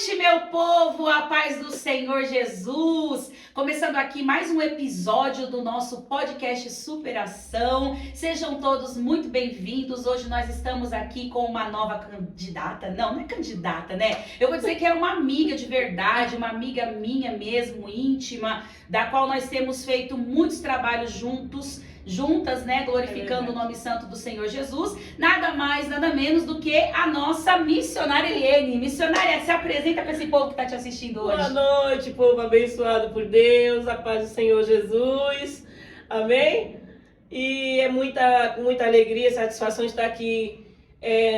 noite, meu povo, a paz do Senhor Jesus. Começando aqui mais um episódio do nosso podcast Superação. Sejam todos muito bem-vindos. Hoje nós estamos aqui com uma nova candidata. Não é candidata, né? Eu vou dizer que é uma amiga de verdade, uma amiga minha mesmo, íntima, da qual nós temos feito muitos trabalhos juntas, né, glorificando o nome santo do Senhor Jesus, nada mais, nada menos do que a nossa missionária Eliene. Missionária, se apresenta para esse povo que está te assistindo hoje. Boa noite, povo abençoado por Deus, a paz do Senhor Jesus, amém? E é muita alegria e satisfação estar aqui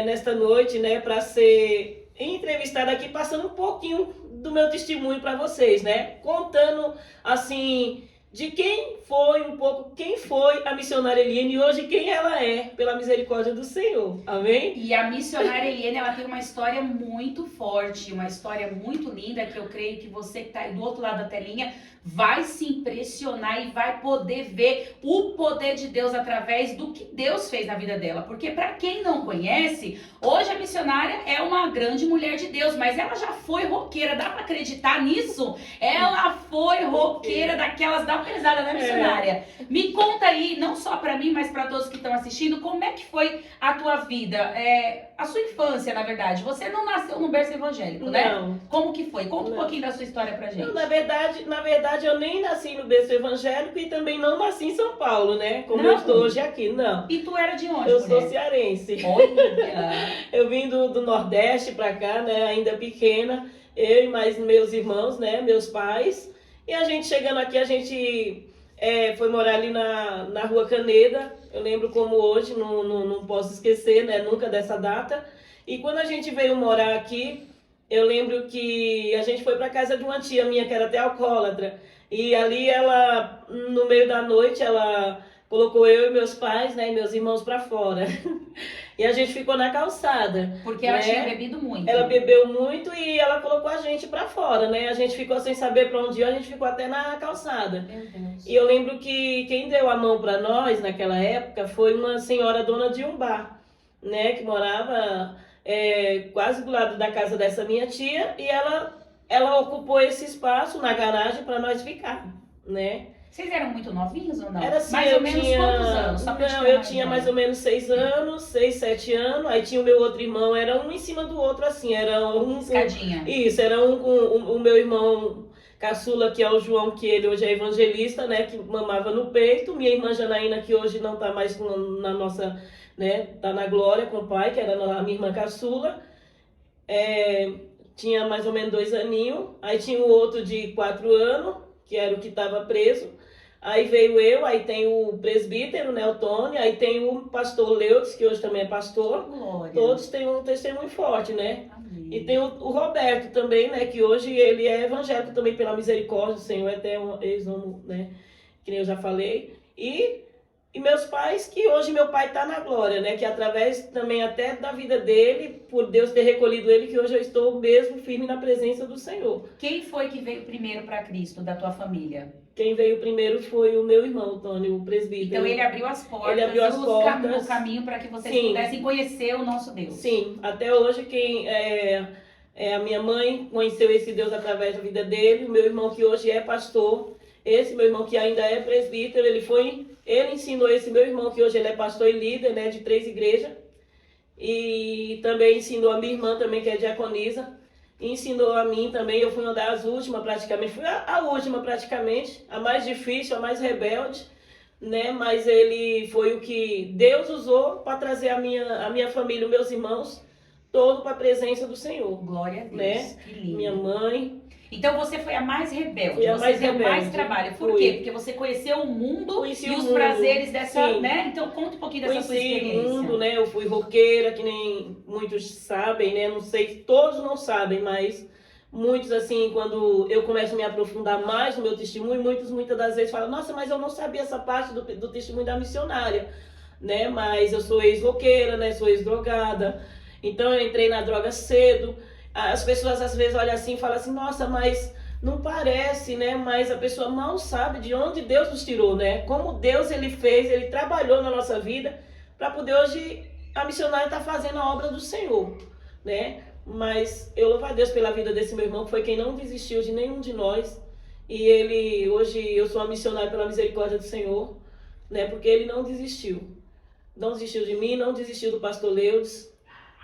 nesta noite, né, para ser entrevistada aqui, passando um pouquinho do meu testemunho para vocês, né, contando, assim, de quem foi a missionária Eliene e hoje quem ela é, pela misericórdia do Senhor, amém? E a missionária Eliene, ela tem uma história muito forte, uma história muito linda, que eu creio que você que está aí do outro lado da telinha vai se impressionar e vai poder ver o poder de Deus através do que Deus fez na vida dela. Porque para quem não conhece, hoje a missionária é uma grande mulher de Deus, mas ela já foi roqueira, dá para acreditar nisso? Ela foi roqueira daquelas da pesada, né, missionária? Me conta aí, não só para mim, mas para todos que estão assistindo, como é que foi a tua vida, a sua infância, na verdade. Você não nasceu no berço evangélico, né? Não. Como que foi? Conta um pouquinho da sua história pra gente. Não, na verdade, eu nem nasci no berço evangélico e também não nasci em São Paulo, né? Como Não? eu estou hoje aqui, não. E tu era de onde, Eu mulher? sou cearense. Olha! Eu vim do Nordeste pra cá, né? Ainda pequena. Eu e mais meus irmãos, né? Meus pais. E a gente chegando aqui, a gente foi morar ali na Rua Caneda. Eu lembro como hoje, não posso esquecer, né? Nunca dessa data. E quando a gente veio morar aqui, eu lembro que a gente foi para casa de uma tia minha que era até alcoólatra. E ali ela, no meio da noite, ela colocou eu e meus pais, né, e meus irmãos para fora. E a gente ficou na calçada. Porque ela né? tinha bebido muito. Ela bebeu muito e ela colocou a gente para fora, né? A gente ficou sem saber para onde ir, a gente ficou até na calçada. Meu Deus. E eu lembro que quem deu a mão para nós naquela época foi uma senhora dona de um bar, né, que morava quase do lado da casa dessa minha tia, e ela ocupou esse espaço na garagem para nós ficar, né? Vocês eram muito novinhos ou não? Era assim, mais ou menos quantos anos? Só pra gente Não, ter eu uma tinha ideia. mais ou menos 6 anos, 6, 7 anos, aí tinha o meu outro irmão, era um em cima do outro assim, era um... Escadinha. Isso, era um com o meu irmão caçula, que é o João, que ele hoje é evangelista, né, que mamava no peito, minha irmã Janaína, que hoje não tá mais na nossa, né, tá na glória com o pai, que era a minha irmã caçula, tinha mais ou menos 2 aninhos, aí tinha o outro de 4 anos, que era o que estava preso, aí veio eu, aí tem o presbítero, né, o Tony, aí tem o pastor Leudes, que hoje também é pastor, Glória. todos têm um testemunho forte, né? Amém. E tem o Roberto também, né, que hoje ele é evangélico também pela misericórdia do Senhor, até um ex-homo, né, que nem eu já falei. E meus pais, que hoje meu pai está na glória, né, que através também até da vida dele, por Deus ter recolhido ele, que hoje eu estou mesmo firme na presença do Senhor. Quem foi que veio primeiro para Cristo da tua família? Quem veio primeiro foi o meu irmão, Tony, o presbítero. Então ele abriu as portas, Ele abriu as portas. o caminho para que vocês Sim. pudessem conhecer o nosso Deus. Sim, até hoje quem a minha mãe conheceu esse Deus através da vida dele, o meu irmão que hoje é pastor, esse meu irmão que ainda é presbítero, ele ensinou esse meu irmão que hoje ele é pastor e líder, né, de 3 igrejas, e também ensinou a minha irmã também, que é diaconisa, e ensinou a mim também. Eu fui uma das últimas praticamente, fui a última praticamente, a mais difícil, a mais rebelde, né, mas ele foi o que Deus usou para trazer a minha família, os meus irmãos, todo para a presença do Senhor. Glória a Deus, Né? que lindo. Minha mãe. Então você foi a mais rebelde, Fui a você mais deu rebelde. mais trabalho. Por Fui. quê? Porque você conheceu o mundo Conheci e o os mundo. prazeres dessa, Sim. né? Então conta um pouquinho dessa sua Conheci o experiência. mundo, né? Eu fui roqueira, que nem muitos sabem, né? Não sei, todos não sabem, mas muitos, assim, quando eu começo a me aprofundar mais no meu testemunho, muitas das vezes falam, nossa, mas eu não sabia essa parte do testemunho da missionária, né? Mas eu sou ex-roqueira, né? Sou ex-drogada, então eu entrei na droga cedo. As pessoas às vezes olham assim e falam assim, nossa, mas não parece, né? Mas a pessoa mal sabe de onde Deus nos tirou, né? Como Deus ele fez, ele trabalhou na nossa vida para poder hoje a missionária estar fazendo a obra do Senhor, né? Mas eu louvo a Deus pela vida desse meu irmão, que foi quem não desistiu de nenhum de nós. E ele, hoje, eu sou uma missionária pela misericórdia do Senhor, né? Porque ele não desistiu. Não desistiu de mim, não desistiu do pastor Leudes,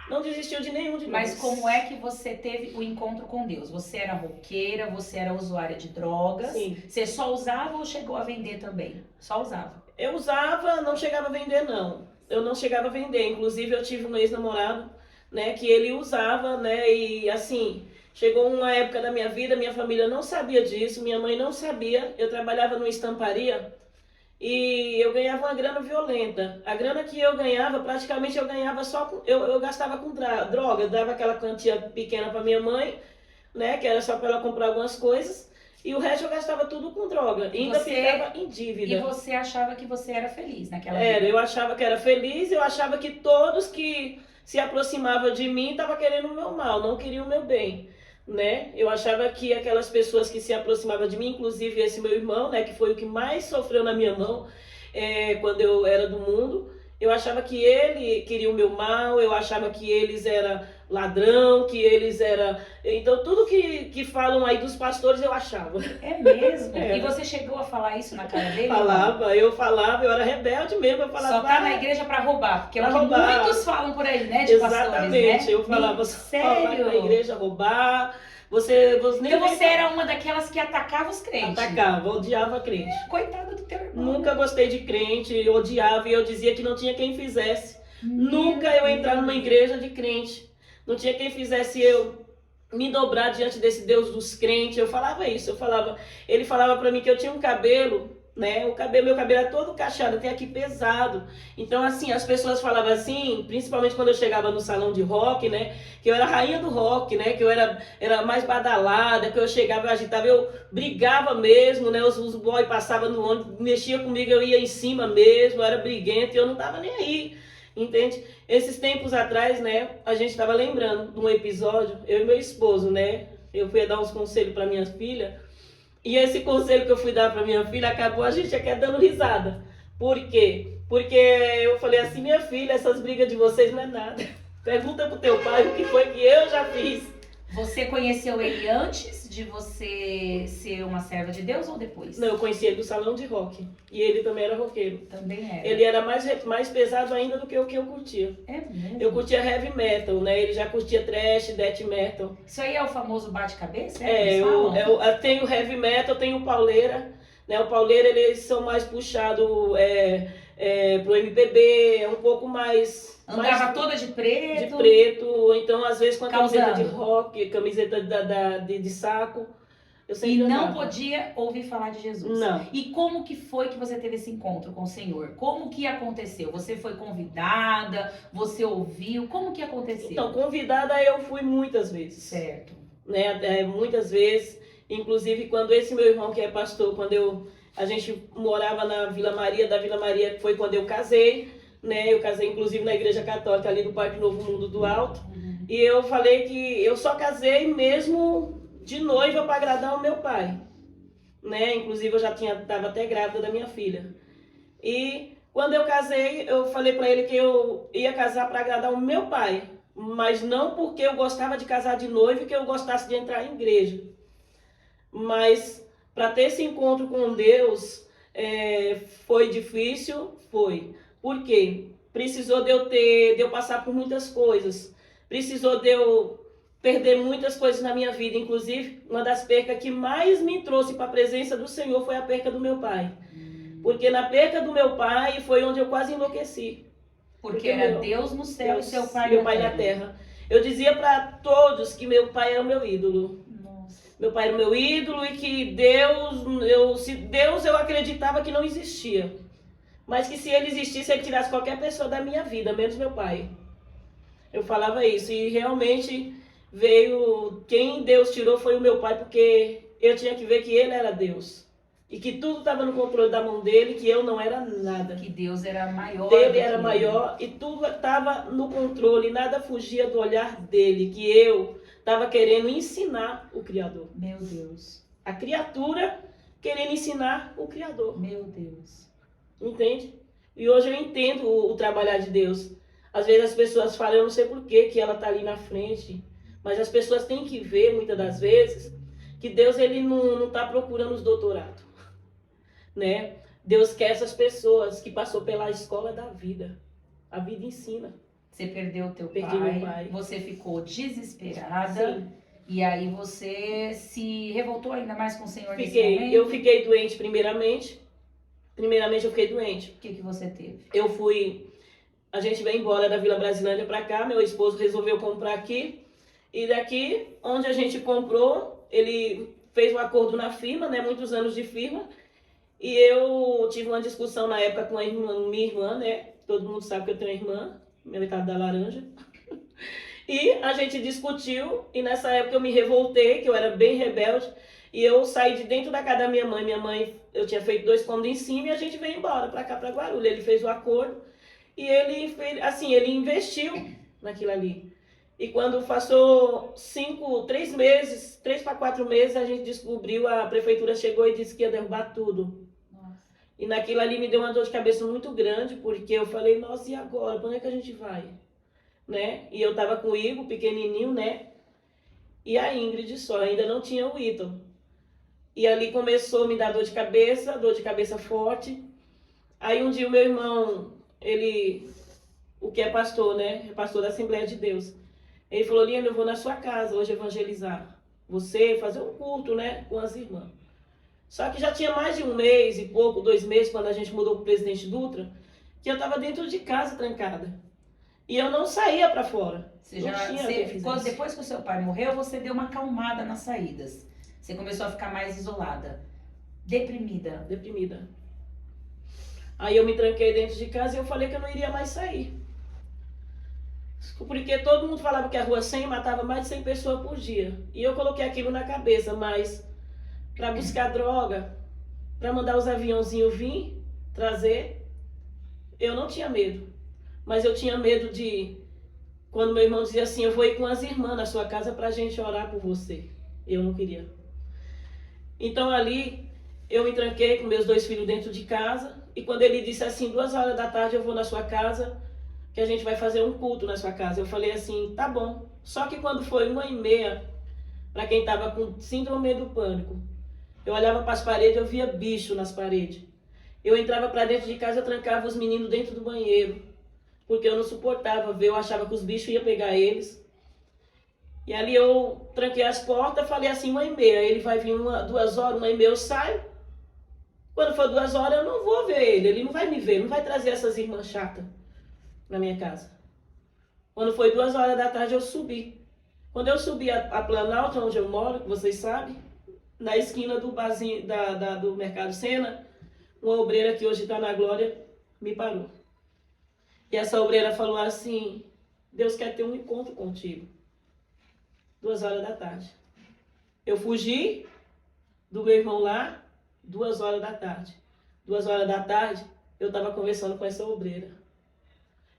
não desistiu de nenhum de nós. Mas como é que você teve o encontro com Deus? Você era roqueira, você era usuária de drogas? Sim. Você só usava ou chegou a vender também? Só usava? Eu usava, não chegava a vender, não. Eu não chegava a vender. Inclusive, eu tive um ex-namorado, né, que ele usava, né, e assim, chegou uma época da minha vida, minha família não sabia disso, minha mãe não sabia. Eu trabalhava numa estamparia e eu ganhava uma grana violenta. A grana que eu ganhava, praticamente eu ganhava só com, eu gastava com droga. Eu dava aquela quantia pequena para minha mãe, né, que era só para ela comprar algumas coisas, e o resto eu gastava tudo com droga. E ainda ficava em dívida. E você achava que você era feliz naquela vida? Era, eu achava que era feliz, eu achava que todos que se aproximavam de mim estavam querendo o meu mal, não queriam o meu bem, né? Eu achava que aquelas pessoas que se aproximavam de mim, inclusive esse meu irmão, né, que foi o que mais sofreu na minha mão quando eu era do mundo, eu achava que ele queria o meu mal, eu achava que eles eram ladrão, que eles eram... Então, tudo que falam aí dos pastores, eu achava. É mesmo? E você chegou a falar isso na cara dele? Eu falava, eu era rebelde mesmo, eu falava... Só tá na igreja pra roubar, porque é o que roubar. Muitos falam por aí, né, de Exatamente, pastores, né? Eu falava, sério? Na igreja roubar... Então você era uma daquelas que atacava os crentes. Atacava, odiava crente. Coitada do teu irmão. Nunca gostei de crente, eu odiava e eu dizia que não tinha quem fizesse. Nunca eu entrar numa igreja de crente. Não tinha quem fizesse eu me dobrar diante desse Deus dos crentes. Eu falava isso, ele falava pra mim que eu tinha um cabelo, né? Meu cabelo era todo cacheado, até aqui pesado. Então, assim, as pessoas falavam assim, principalmente quando eu chegava no salão de rock, né? Que eu era a rainha do rock, né? Que eu era mais badalada, que eu chegava, eu agitava, eu brigava mesmo, né? Os boys passavam no ônibus, mexiam comigo, eu ia em cima mesmo, eu era briguento e eu não tava nem aí, entende? Esses tempos atrás, né? A gente tava lembrando de um episódio, eu e meu esposo, né? Eu fui dar uns conselhos para minha filha. E esse conselho que eu fui dar para minha filha, acabou a gente aqui dando risada. Por quê? Porque eu falei assim, minha filha, essas brigas de vocês não é nada. Pergunta pro teu pai o que foi que eu já fiz. Você conheceu ele antes de você ser uma serva de Deus ou depois? Não, eu conheci ele do salão de rock. E ele também era roqueiro. Também era. Ele era mais pesado ainda do que o que eu curtia. É mesmo? Eu curtia heavy metal, né? Ele já curtia thrash, death metal. Isso aí é o famoso bate-cabeça? Eu tenho heavy metal, tenho pauleira. Né? O pauleira, eles são mais puxados pro MPB, é um pouco mais... Andava toda de preto? De preto, ou então às vezes com a camiseta de rock, camiseta de saco. Eu sempre andava. Não podia ouvir falar de Jesus. Não. E como que foi que você teve esse encontro com o Senhor? Como que aconteceu? Você foi convidada? Você ouviu? Como que aconteceu? Então, convidada eu fui muitas vezes. Certo. Né? Muitas vezes. Inclusive, quando esse meu irmão que é pastor, a gente morava na Vila Maria, da Vila Maria foi quando eu casei, né? Eu casei inclusive na Igreja Católica ali do Parque Novo Mundo do Alto. Uhum. E eu falei que eu só casei mesmo de noiva para agradar o meu pai, né? Inclusive eu já estava até grávida da minha filha. E quando eu casei, eu falei para ele que eu ia casar para agradar o meu pai, mas não porque eu gostava de casar de noiva e que eu gostasse de entrar em igreja. Mas para ter esse encontro com Deus foi difícil, foi. Por quê? Precisou de eu passar por muitas coisas. Precisou de eu perder muitas coisas na minha vida. Inclusive, uma das percas que mais me trouxe para a presença do Senhor foi a perca do meu pai. Porque na perca do meu pai foi onde eu quase enlouqueci. Porque era Deus no céu e seu pai meu pai na terra. Eu dizia para todos que meu pai era o meu ídolo. Meu pai era o meu ídolo e que Deus eu acreditava que não existia. Mas que se ele existisse, ele tirasse qualquer pessoa da minha vida, menos meu pai. Eu falava isso e realmente quem Deus tirou foi o meu pai, porque eu tinha que ver que ele era Deus. E que tudo estava no controle da mão dele, que eu não era nada. Que Deus era maior. Ele era maior e tudo estava no controle, nada fugia do olhar dele, que eu estava querendo ensinar o Criador. Meu Deus. A criatura querendo ensinar o Criador. Meu Deus. Entende? E hoje eu entendo o trabalhar de Deus. Às vezes as pessoas falam, eu não sei por que ela está ali na frente. Mas as pessoas têm que ver, muitas das vezes, que Deus ele não está procurando os doutorados, né? Deus quer essas pessoas que passou pela escola da vida. A vida ensina. Você perdeu o teu Perdi meu pai. Você ficou desesperada. Sim. E aí você se revoltou ainda mais com o Senhor nesse Fiquei. momento? Eu fiquei doente primeiramente. Primeiramente eu fiquei doente. O que você teve? Eu fui... A gente veio embora da Vila Brasilândia para cá. Meu esposo resolveu comprar aqui. E daqui, onde a gente comprou, ele fez um acordo na firma, né? Muitos anos de firma. E eu tive uma discussão na época com minha irmã, né? Todo mundo sabe que eu tenho uma irmã, metade da laranja. E a gente discutiu, e nessa época eu me revoltei, que eu era bem rebelde, e eu saí de dentro da casa da minha mãe. Minha mãe, eu tinha feito 2 cômodos em cima, e a gente veio embora para cá, para Guarulhos. Ele fez o acordo, e ele fez, assim, ele investiu naquilo ali. E quando passou 3 meses, 3 para 4 meses, a gente descobriu, a prefeitura chegou e disse que ia derrubar tudo. E naquilo ali me deu uma dor de cabeça muito grande, porque eu falei, nossa, e agora? Para onde é que a gente vai? Né? E eu tava com o Igor, pequenininho, né? E a Ingrid só, ainda não tinha o Ítalo. E ali começou a me dar dor de cabeça forte. Aí um dia o meu irmão, ele, o que é pastor, né? É pastor da Assembleia de Deus. Ele falou, Liane, eu vou na sua casa hoje evangelizar. Você fazer um culto, né? Com as irmãs. Só que já tinha mais de 1 mês e pouco, 2 meses, quando a gente mudou para o Presidente Dutra, que eu estava dentro de casa trancada. E eu não saía para fora. Depois que o seu pai morreu, você deu uma acalmada nas saídas. Você começou a ficar mais isolada. Deprimida. Deprimida. Aí eu me tranquei dentro de casa e eu falei que eu não iria mais sair. Porque todo mundo falava que a Rua 100 matava mais de 100 pessoas por dia. E eu coloquei aquilo na cabeça, mas... para buscar droga, para mandar os aviãozinhos vir, trazer, eu não tinha medo. Mas eu tinha medo de, quando meu irmão dizia assim, eu vou ir com as irmãs na sua casa para a gente orar por você. Eu não queria. Então ali, eu me tranquei com meus 2 filhos dentro de casa, e quando ele disse assim, 2 horas da tarde eu vou na sua casa, que a gente vai fazer um culto na sua casa. Eu falei assim, tá bom. Só que quando foi 1h30, para quem estava com síndrome do pânico, eu olhava para as paredes, eu via bicho nas paredes. Eu entrava para dentro de casa, eu trancava os meninos dentro do banheiro, porque eu não suportava ver, eu achava que os bichos iam pegar eles. E ali eu tranquei as portas, falei assim, 1h30, ele vai vir 2 horas, 1h30 eu saio. Quando for 2 horas eu não vou ver ele não vai me ver, não vai trazer essas irmãs chatas na minha casa. Quando foi 2 horas da tarde eu subi. Quando eu subi a Planalto, onde eu moro, que vocês sabem, na esquina do barzinho, do Mercado Sena, uma obreira que hoje está na glória me parou. E essa obreira falou assim, Deus quer ter um encontro contigo. 2 horas da tarde. Eu fugi do meu irmão lá, 2 horas da tarde. 2 horas da tarde, eu estava conversando com essa obreira.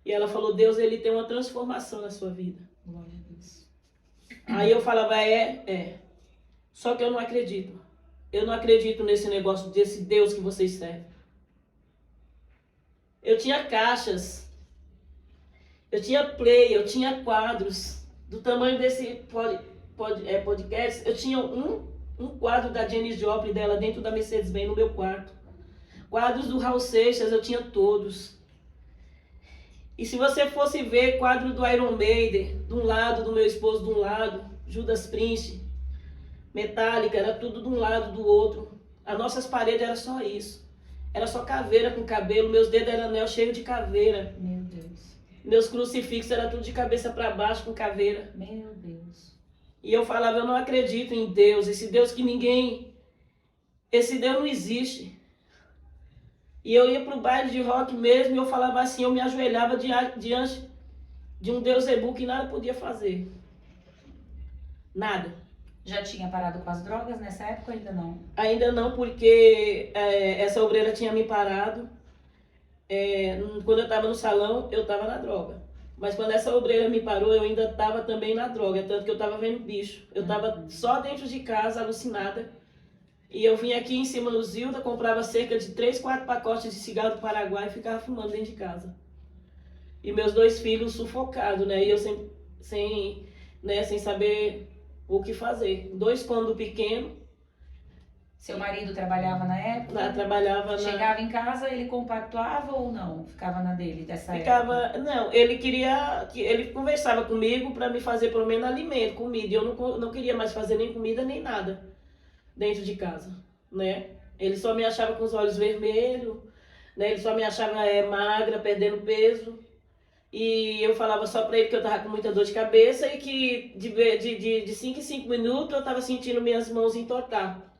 E ela falou, Deus, ele tem uma transformação na sua vida. Glória a Deus. Aí eu falava, só que eu não acredito. Eu não acredito nesse negócio desse Deus que vocês servem. Eu tinha caixas. Eu tinha play, eu tinha quadros. Do tamanho desse podcast. Eu tinha um quadro da Janis Joplin dela dentro da Mercedes-Benz no meu quarto. Quadros do Raul Seixas, eu tinha todos. E se você fosse ver quadro do Iron Maiden, de um lado, do meu esposo de um lado, Judas Priest, Metallica, era tudo de um lado do outro. As nossas paredes era só isso. Era só caveira com cabelo, meus dedos eram anel cheio de caveira. Meu Deus. Meus crucifixos era tudo de cabeça para baixo com caveira. Meu Deus. E eu falava, eu não acredito em Deus, esse Deus que esse Deus não existe. E eu ia pro baile de rock mesmo e eu falava assim, eu me ajoelhava diante de um Deus Ebu que nada podia fazer. Nada. Já tinha parado com as drogas nessa época ou ainda não? Ainda não, porque essa obreira tinha me parado. Quando eu estava no salão, eu estava na droga. Mas quando essa obreira me parou, eu ainda estava também na droga. Tanto que eu estava vendo bicho. Eu estava só dentro de casa, alucinada. E eu vinha aqui em cima no Zilda, comprava cerca de 3, 4 pacotes de cigarro do Paraguai e ficava fumando dentro de casa. E meus 2 filhos sufocados, né? E eu sem né, sem saber o que fazer. 2 cômodos pequenos. Seu marido trabalhava na época? Lá trabalhava Chegava em casa, ele compactuava ou não? Ficava na dele dessa época? Ficava, não, ele queria, ele conversava comigo para me fazer pelo menos alimento, comida. E eu não queria mais fazer nem comida nem nada dentro de casa, né? Ele só me achava com os olhos vermelhos, né? Ele só me achava magra, perdendo peso. E eu falava só para ele que eu tava com muita dor de cabeça e que de 5 em 5 minutos eu tava sentindo minhas mãos entortar.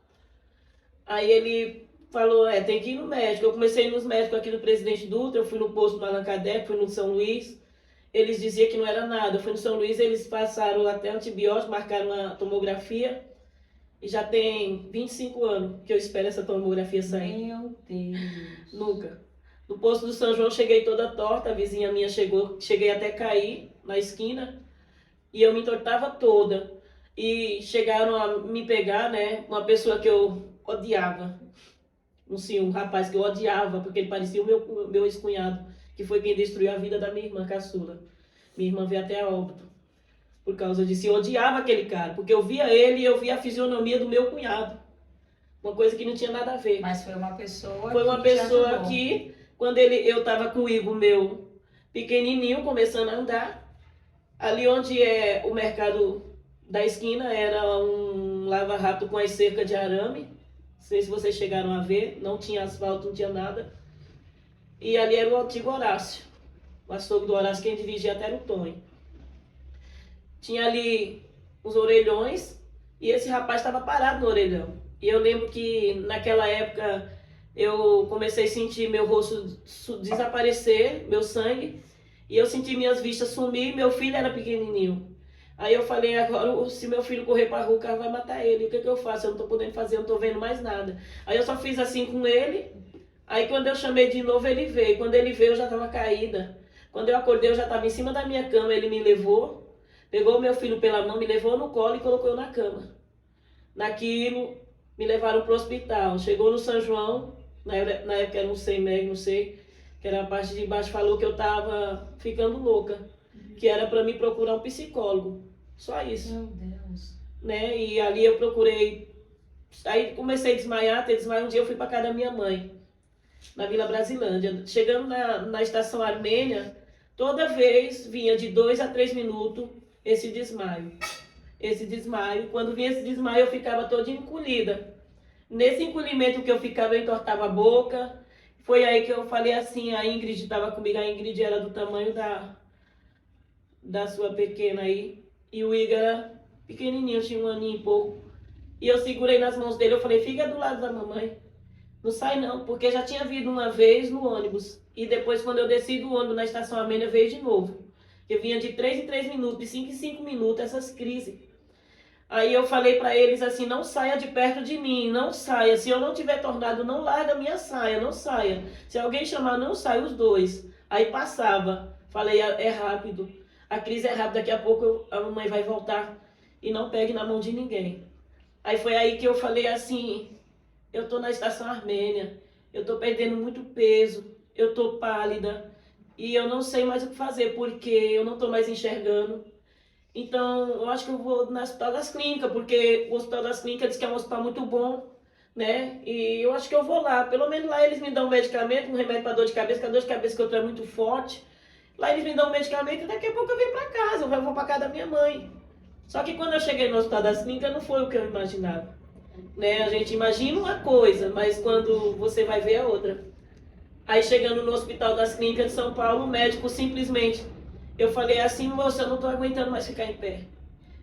Aí ele falou, tem que ir no médico. Eu comecei a ir nos médicos aqui do Presidente Dutra, eu fui no posto do Allan Kardec, fui no São Luís. Eles diziam que não era nada. Eu fui no São Luís, eles passaram até antibiótico, marcaram uma tomografia. E já tem 25 anos que eu espero essa tomografia sair. Meu Deus. Nunca. No posto do São João cheguei toda torta, a vizinha minha cheguei até cair na esquina. E eu me entortava toda. E chegaram a me pegar, né, uma pessoa que eu odiava. Um rapaz que eu odiava, porque ele parecia o meu ex-cunhado, que foi quem destruiu a vida da minha irmã caçula. Minha irmã veio até a óbito por causa disso. Eu odiava aquele cara, porque eu via ele e eu via a fisionomia do meu cunhado. Uma coisa que não tinha nada a ver. Mas foi uma pessoa Foi uma que pessoa que, quando eu estava com o Igor, meu pequenininho, começando a andar, ali onde é o mercado da esquina, era um lava-rápido com as cercas de arame. Não sei se vocês chegaram a ver, não tinha asfalto, não tinha nada. E ali era o antigo Horácio. O açougue do Horácio, quem dirigia até era o Tonho. Tinha ali os orelhões e esse rapaz estava parado no orelhão. E eu lembro que naquela época eu comecei a sentir meu rosto desaparecer, meu sangue. E eu senti minhas vistas sumir e meu filho era pequenininho. Aí eu falei, agora se meu filho correr pra rua, o carro vai matar ele. O que eu faço? Eu não tô podendo fazer, eu não tô vendo mais nada. Aí eu só fiz assim com ele. Aí quando eu chamei de novo, ele veio. Quando ele veio, eu já tava caída. Quando eu acordei, eu já tava em cima da minha cama. Ele me levou, pegou meu filho pela mão, me levou no colo e colocou eu na cama. Naquilo, me levaram pro hospital. Chegou no São João, na época era um CEMEG, não sei, que era a parte de baixo, falou que eu tava ficando louca. Que era para me procurar um psicólogo. Só isso. Meu Deus. Né? E ali eu procurei. Aí comecei a desmaiar, ter desmaio. Um dia eu fui para casa da minha mãe, na Vila Brasilândia. Chegando na estação Armênia, toda vez vinha de 2 a 3 minutos esse desmaio. Esse desmaio. Quando vinha esse desmaio, eu ficava toda encolhida. Nesse encolhimento que eu ficava, eu entortava a boca. Foi aí que eu falei assim, a Ingrid estava comigo. A Ingrid era do tamanho da sua pequena aí, e o Igor era pequenininho, tinha 1 aninho e pouco, e eu segurei nas mãos dele, eu falei, fica do lado da mamãe, não sai não, porque já tinha vindo uma vez no ônibus, e depois quando eu desci do ônibus na estação Armênia, veio de novo, eu vinha de 3 em 3 minutos, de 5 em 5 minutos, essas crises. Aí eu falei para eles assim, não saia de perto de mim, não saia, se eu não tiver tornado, não larga minha saia, não saia, se alguém chamar, não saia, os dois. Aí passava, falei, é rápido. A crise é rápida, daqui a pouco a mamãe vai voltar e não pegue na mão de ninguém. Aí foi aí que eu falei assim, eu tô na estação Armênia, eu tô perdendo muito peso, eu tô pálida e eu não sei mais o que fazer porque eu não tô mais enxergando. Então eu acho que eu vou no Hospital das Clínicas, porque o Hospital das Clínicas diz que é um hospital muito bom, né? E eu acho que eu vou lá, pelo menos lá eles me dão um medicamento, um remédio para dor de cabeça, que a dor de cabeça que eu tô é muito forte. Lá eles me dão um medicamento e daqui a pouco eu venho para casa, eu vou para casa da minha mãe. Só que quando eu cheguei no Hospital das Clínicas não foi o que eu imaginava. Né? A gente imagina uma coisa, mas quando você vai ver é outra. Aí chegando no Hospital das Clínicas de São Paulo, o médico simplesmente, eu falei assim, moça, eu não estou aguentando mais ficar em pé.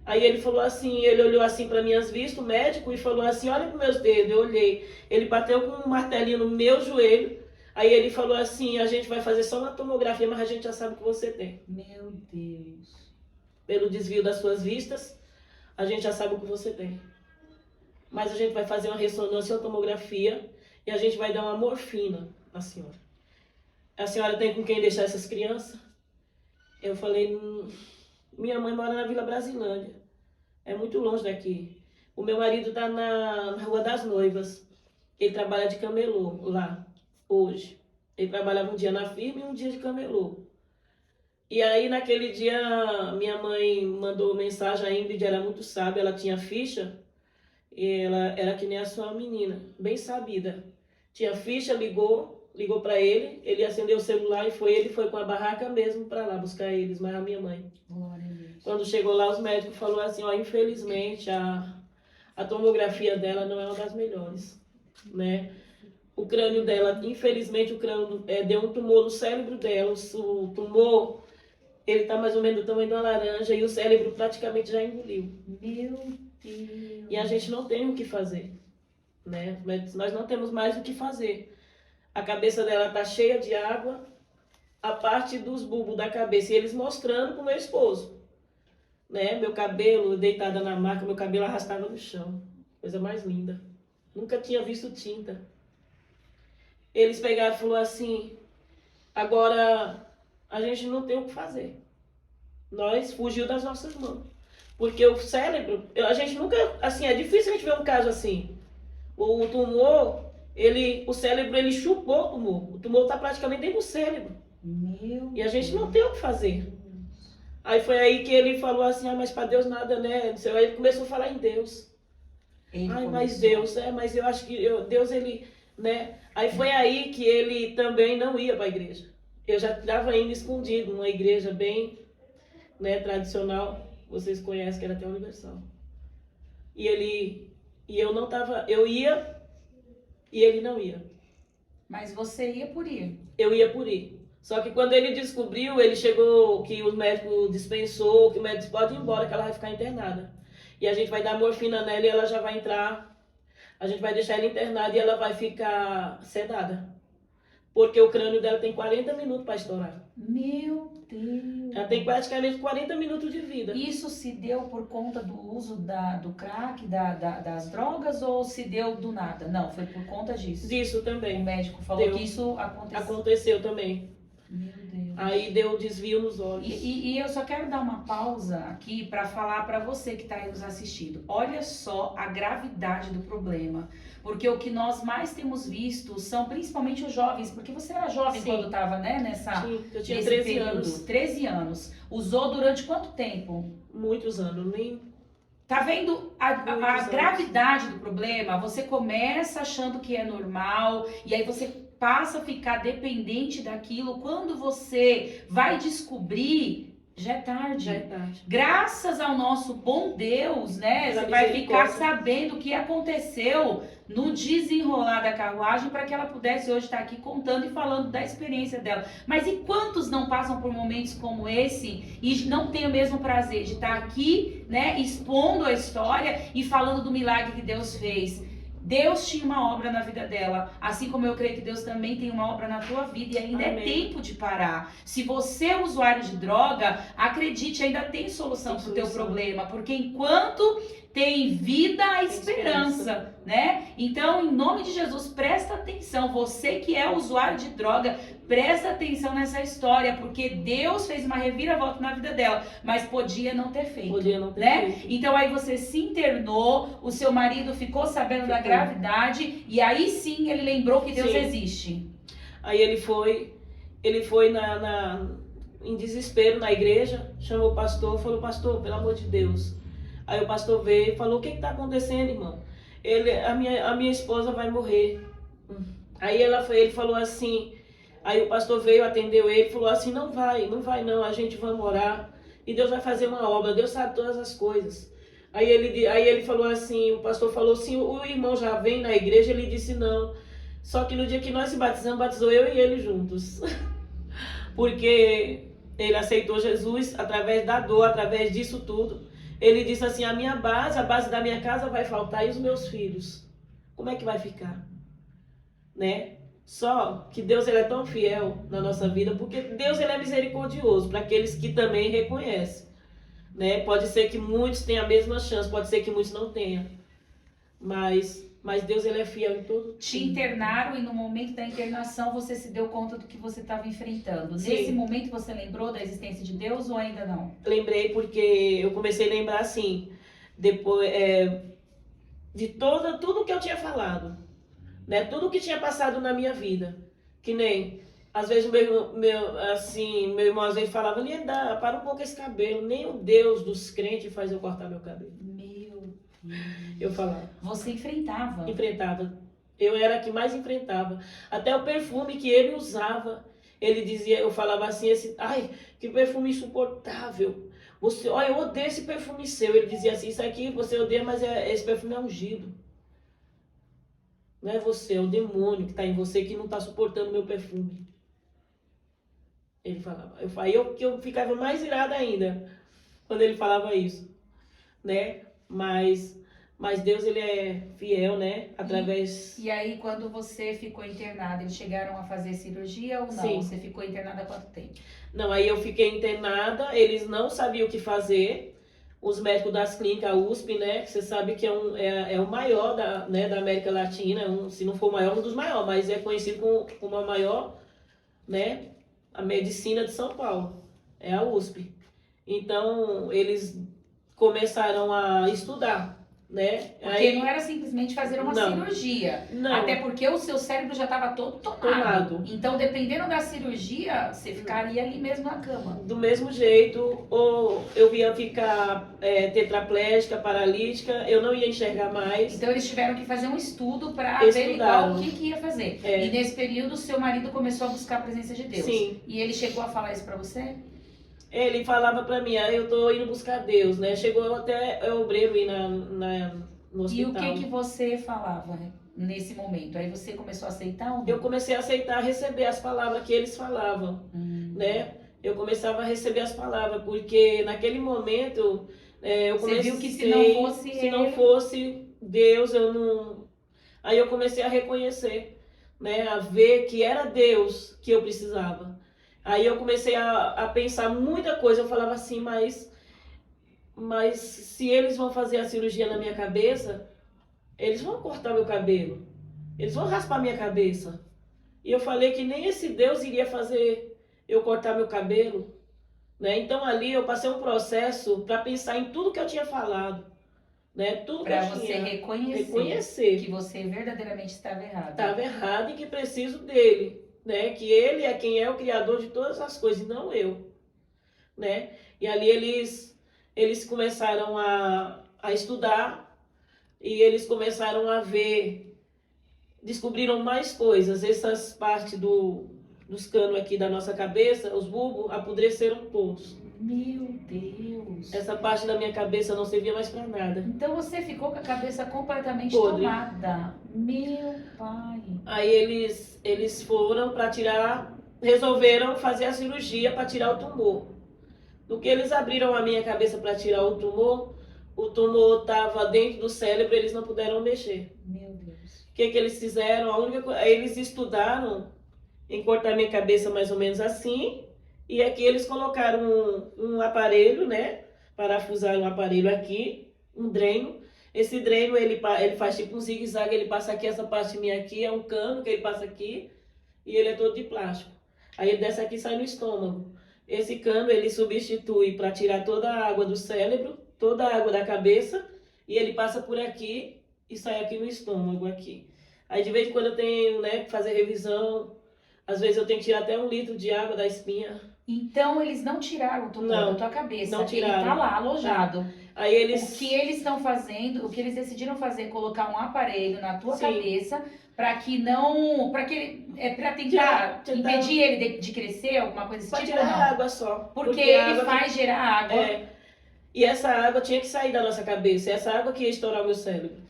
Aí ele falou assim, ele olhou assim para minhas vistas, o médico, e falou assim, olha para meus dedos, eu olhei. Ele bateu com um martelinho no meu joelho. Aí ele falou assim, a gente vai fazer só uma tomografia, mas a gente já sabe o que você tem. Meu Deus. Pelo desvio das suas vistas, a gente já sabe o que você tem. Mas a gente vai fazer uma ressonância, uma tomografia, e a gente vai dar uma morfina na senhora. A senhora tem com quem deixar essas crianças? Eu falei, minha mãe mora na Vila Brasilândia. É muito longe daqui. O meu marido está na Rua das Noivas. Ele trabalha de camelô lá. Hoje. Ele trabalhava um dia na firma e um dia de camelô. E aí, naquele dia, minha mãe mandou mensagem, a Ingrid era muito sábia, ela tinha ficha, e ela era que nem a sua menina, bem sabida. Tinha ficha, ligou para ele acendeu o celular e ele foi com a barraca mesmo para lá buscar eles, mas a minha mãe. Glória a Deus. Quando chegou lá, os médicos falaram assim, ó, infelizmente, a tomografia dela não é uma das melhores, né? O crânio dela, infelizmente, o crânio deu um tumor no cérebro dela, o tumor, ele tá mais ou menos do tamanho de uma laranja e o cérebro praticamente já engoliu. Meu Deus. E a gente não tem o que fazer, né? Mas nós não temos mais o que fazer. A cabeça dela tá cheia de água, a parte dos bulbos da cabeça, e eles mostrando pro meu esposo, né? Meu cabelo deitada na maca, meu cabelo arrastava no chão. Coisa mais linda. Nunca tinha visto tinta. Eles pegaram e falaram assim, agora a gente não tem o que fazer. Nós fugiu das nossas mãos. Porque o cérebro, a gente nunca, assim, é difícil a gente ver um caso assim. O tumor, o cérebro, ele chupou o tumor. O tumor está praticamente dentro do cérebro. Meu E a gente não Deus. tem o que fazer. Aí foi aí que ele falou assim, mas para Deus nada, né? Aí ele começou a falar em Deus. Mas Deus, mas eu acho que Deus, ele, né? Aí foi aí que ele também não ia para a igreja. Eu já estava indo escondido, numa igreja bem, né, tradicional, vocês conhecem, que era até Universal. E eu não estava, eu ia e ele não ia. Mas você ia por ir. Eu ia por ir. Só que quando ele descobriu, ele chegou que o médico dispensou, que o médico pode ir embora, que ela vai ficar internada. E a gente vai dar morfina nela e ela já vai entrar. A gente vai deixar ela internada e ela vai ficar sedada. Porque o crânio dela tem 40 minutos para estourar. Meu Deus. Ela tem praticamente 40 minutos de vida. Isso se deu por conta do uso do crack, das drogas, ou se deu do nada? Não, foi por conta disso. Disso O também. médico falou Deu. que isso aconteceu. Aconteceu também. Meu Deus. Aí deu desvio nos olhos. E eu só quero dar uma pausa aqui para falar para você que está aí nos assistindo. Olha só a gravidade do problema. Porque o que nós mais temos visto são principalmente os jovens. Porque você era jovem Sim. quando estava, né, Sim, eu tinha nesse 13 período. anos. 13 anos. Usou durante quanto tempo? Muitos anos, nem... Tá vendo a Muitos anos. gravidade do problema? Você começa achando que é normal e aí você passa a ficar dependente daquilo. Quando você vai descobrir, já é tarde. Já é tarde. Graças ao nosso bom Deus, né? Pela Você vai ficar misericórdia. sabendo o que aconteceu no desenrolar da carruagem para que ela pudesse hoje estar aqui contando e falando da experiência dela. Mas e quantos não passam por momentos como esse e não têm o mesmo prazer de estar aqui, né, expondo a história e falando do milagre que Deus fez? Deus tinha uma obra na vida dela, assim como eu creio que Deus também tem uma obra na tua vida e ainda Amém. é tempo de parar. Se você é usuário de droga, acredite, ainda tem solução Tem pro teu solução. problema, porque enquanto tem vida, há esperança, né? Então, em nome de Jesus, presta atenção. Você que é usuário de droga, presta atenção nessa história, porque Deus fez uma reviravolta na vida dela, mas podia não ter feito. Podia não ter Né? feito. Então aí você se internou, o seu marido ficou sabendo da Ficou. gravidade e aí sim ele lembrou que Deus Sim. existe. Aí ele foi em desespero na igreja, chamou o pastor, falou, pastor, pelo amor de Deus. Aí o pastor veio e falou, o que está acontecendo, irmão? A minha esposa vai morrer. Aí ele falou assim, aí o pastor veio, atendeu ele, falou assim, não vai não, a gente vai orar e Deus vai fazer uma obra, Deus sabe todas as coisas. Aí ele falou assim, o pastor falou assim, o irmão já vem na igreja, ele disse não. Só que no dia que nós se batizamos, batizou eu e ele juntos. Porque ele aceitou Jesus através da dor, através disso tudo. Ele disse assim, a base da minha casa vai faltar e os meus filhos. Como é que vai ficar? Né? Só que Deus ele é tão fiel na nossa vida, porque Deus ele é misericordioso para aqueles que também reconhecem. Né? Pode ser que muitos tenham a mesma chance, pode ser que muitos não tenham. Mas Deus ele é fiel em todo. Te internaram e no momento da internação você se deu conta do que você estava enfrentando. Sim. Nesse momento você lembrou da existência de Deus ou ainda não? Lembrei porque eu comecei a lembrar assim, depois de tudo que eu tinha falado, né? Tudo que tinha passado na minha vida. Que nem Às vezes meu irmão às vezes falava, Lienda, para um pouco esse cabelo, nem o Deus dos crentes faz eu cortar meu cabelo. Meu Eu Deus. falava. Você enfrentava. Enfrentava. Eu era a que mais enfrentava. Até o perfume que ele usava, ele dizia, eu falava assim, ai, que perfume insuportável. Você, olha, eu odeio esse perfume seu. Ele dizia assim, isso aqui você odeia, mas esse perfume é ungido. Não é você, é o demônio que está em você que não está suportando o meu perfume. Ele falava. Eu ficava mais irada ainda quando ele falava isso, né? Mas Deus, ele é fiel, né? Através... E aí, quando você ficou internada, eles chegaram a fazer cirurgia ou não? Sim. Você ficou internada há quanto tempo? Não, aí eu fiquei internada, eles não sabiam o que fazer. Os médicos das clínicas USP, né? Você sabe que é o maior né, da América Latina, se não for o maior, um dos maiores, mas é conhecido como a maior, né? A medicina de São Paulo, é a USP. Então, eles começaram a estudar, né? Porque aí, não era simplesmente fazer uma cirurgia. Não. Até porque o seu cérebro já estava todo tomado. Então, dependendo da cirurgia, você ficaria ali mesmo na cama. Do mesmo jeito, ou eu ia ficar tetraplégica, paralítica, eu não ia enxergar mais. Então, eles tiveram que fazer um estudo para averiguar o que ia fazer. E nesse período, seu marido começou a buscar a presença de Deus. Sim. E ele chegou a falar isso para você? Ele falava pra mim, eu tô indo buscar Deus, né? Chegou até o obreiro ir no hospital. E o que você falava nesse momento? Aí você começou a aceitar ou não? Eu comecei a aceitar, receber as palavras que eles falavam, né? Eu começava a receber as palavras, porque naquele momento eu comecei... Você viu que se não fosse Deus, eu não... Aí eu comecei a reconhecer, né? A ver que era Deus que eu precisava. Aí eu comecei a pensar muita coisa, eu falava assim, mas se eles vão fazer a cirurgia na minha cabeça, eles vão cortar meu cabelo, eles vão raspar minha cabeça. E eu falei que nem esse Deus iria fazer eu cortar meu cabelo, né? Então ali eu passei um processo para pensar em tudo que eu tinha falado, né? Tudo para que eu você tinha reconhecer que você verdadeiramente estava errado. Estava errado e que preciso dele. Né, que ele é quem é o criador de todas as coisas, e não eu, né? E ali eles começaram a estudar e eles começaram a ver, descobriram mais coisas. Essas partes dos canos aqui da nossa cabeça, os bulbos, apodreceram todos. Meu Deus! Essa parte da minha cabeça não servia mais para nada. Então você ficou com a cabeça completamente podre. Tomada. Meu pai! Aí eles foram para tirar, resolveram fazer a cirurgia para tirar o tumor. No que eles abriram a minha cabeça para tirar o tumor estava dentro do cérebro, eles não puderam mexer. Meu Deus! O que eles fizeram? Eles estudaram em cortar minha cabeça mais ou menos assim. E aqui eles colocaram um aparelho, né? Parafusaram um aparelho aqui, um dreno. Esse dreno, ele faz tipo um zigue-zague, ele passa aqui, essa parte minha aqui, é um cano que ele passa aqui, e ele é todo de plástico. Aí ele desce aqui e sai no estômago. Esse cano, ele substitui para tirar toda a água do cérebro, toda a água da cabeça, e ele passa por aqui e sai aqui no estômago, aqui. Aí de vez em quando eu tenho, né, que fazer revisão, às vezes eu tenho que tirar até 1 litro de água da espinha. Então eles não tiraram o tumor da tua cabeça, não tiraram. Ele tá lá alojado. Aí O que eles estão fazendo, o que eles decidiram fazer, é colocar um aparelho na tua cabeça para que não, para tentar impedir ele de crescer, alguma coisa desse tipo, tirar ou não? água só. Porque ele faz gerar água. E essa água tinha que sair da nossa cabeça, essa água que ia estourar o meu cérebro.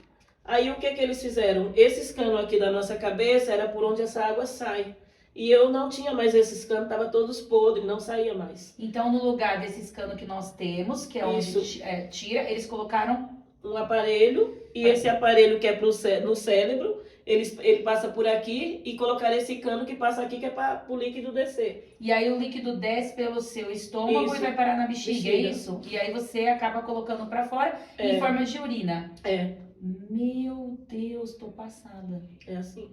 Aí o que eles fizeram? Esses canos aqui da nossa cabeça era por onde essa água sai. E eu não tinha mais esses canos, estavam todos podres, não saía mais. Então, no lugar desses canos que nós temos, que é onde tira, eles colocaram um aparelho, e esse aparelho que é no cérebro, ele passa por aqui e colocar esse cano que passa aqui, que é para o líquido descer. E aí o líquido desce pelo seu estômago e vai parar na bexiga, é isso? E aí você acaba colocando para fora em forma de urina. Meu Deus, tô passada. É assim.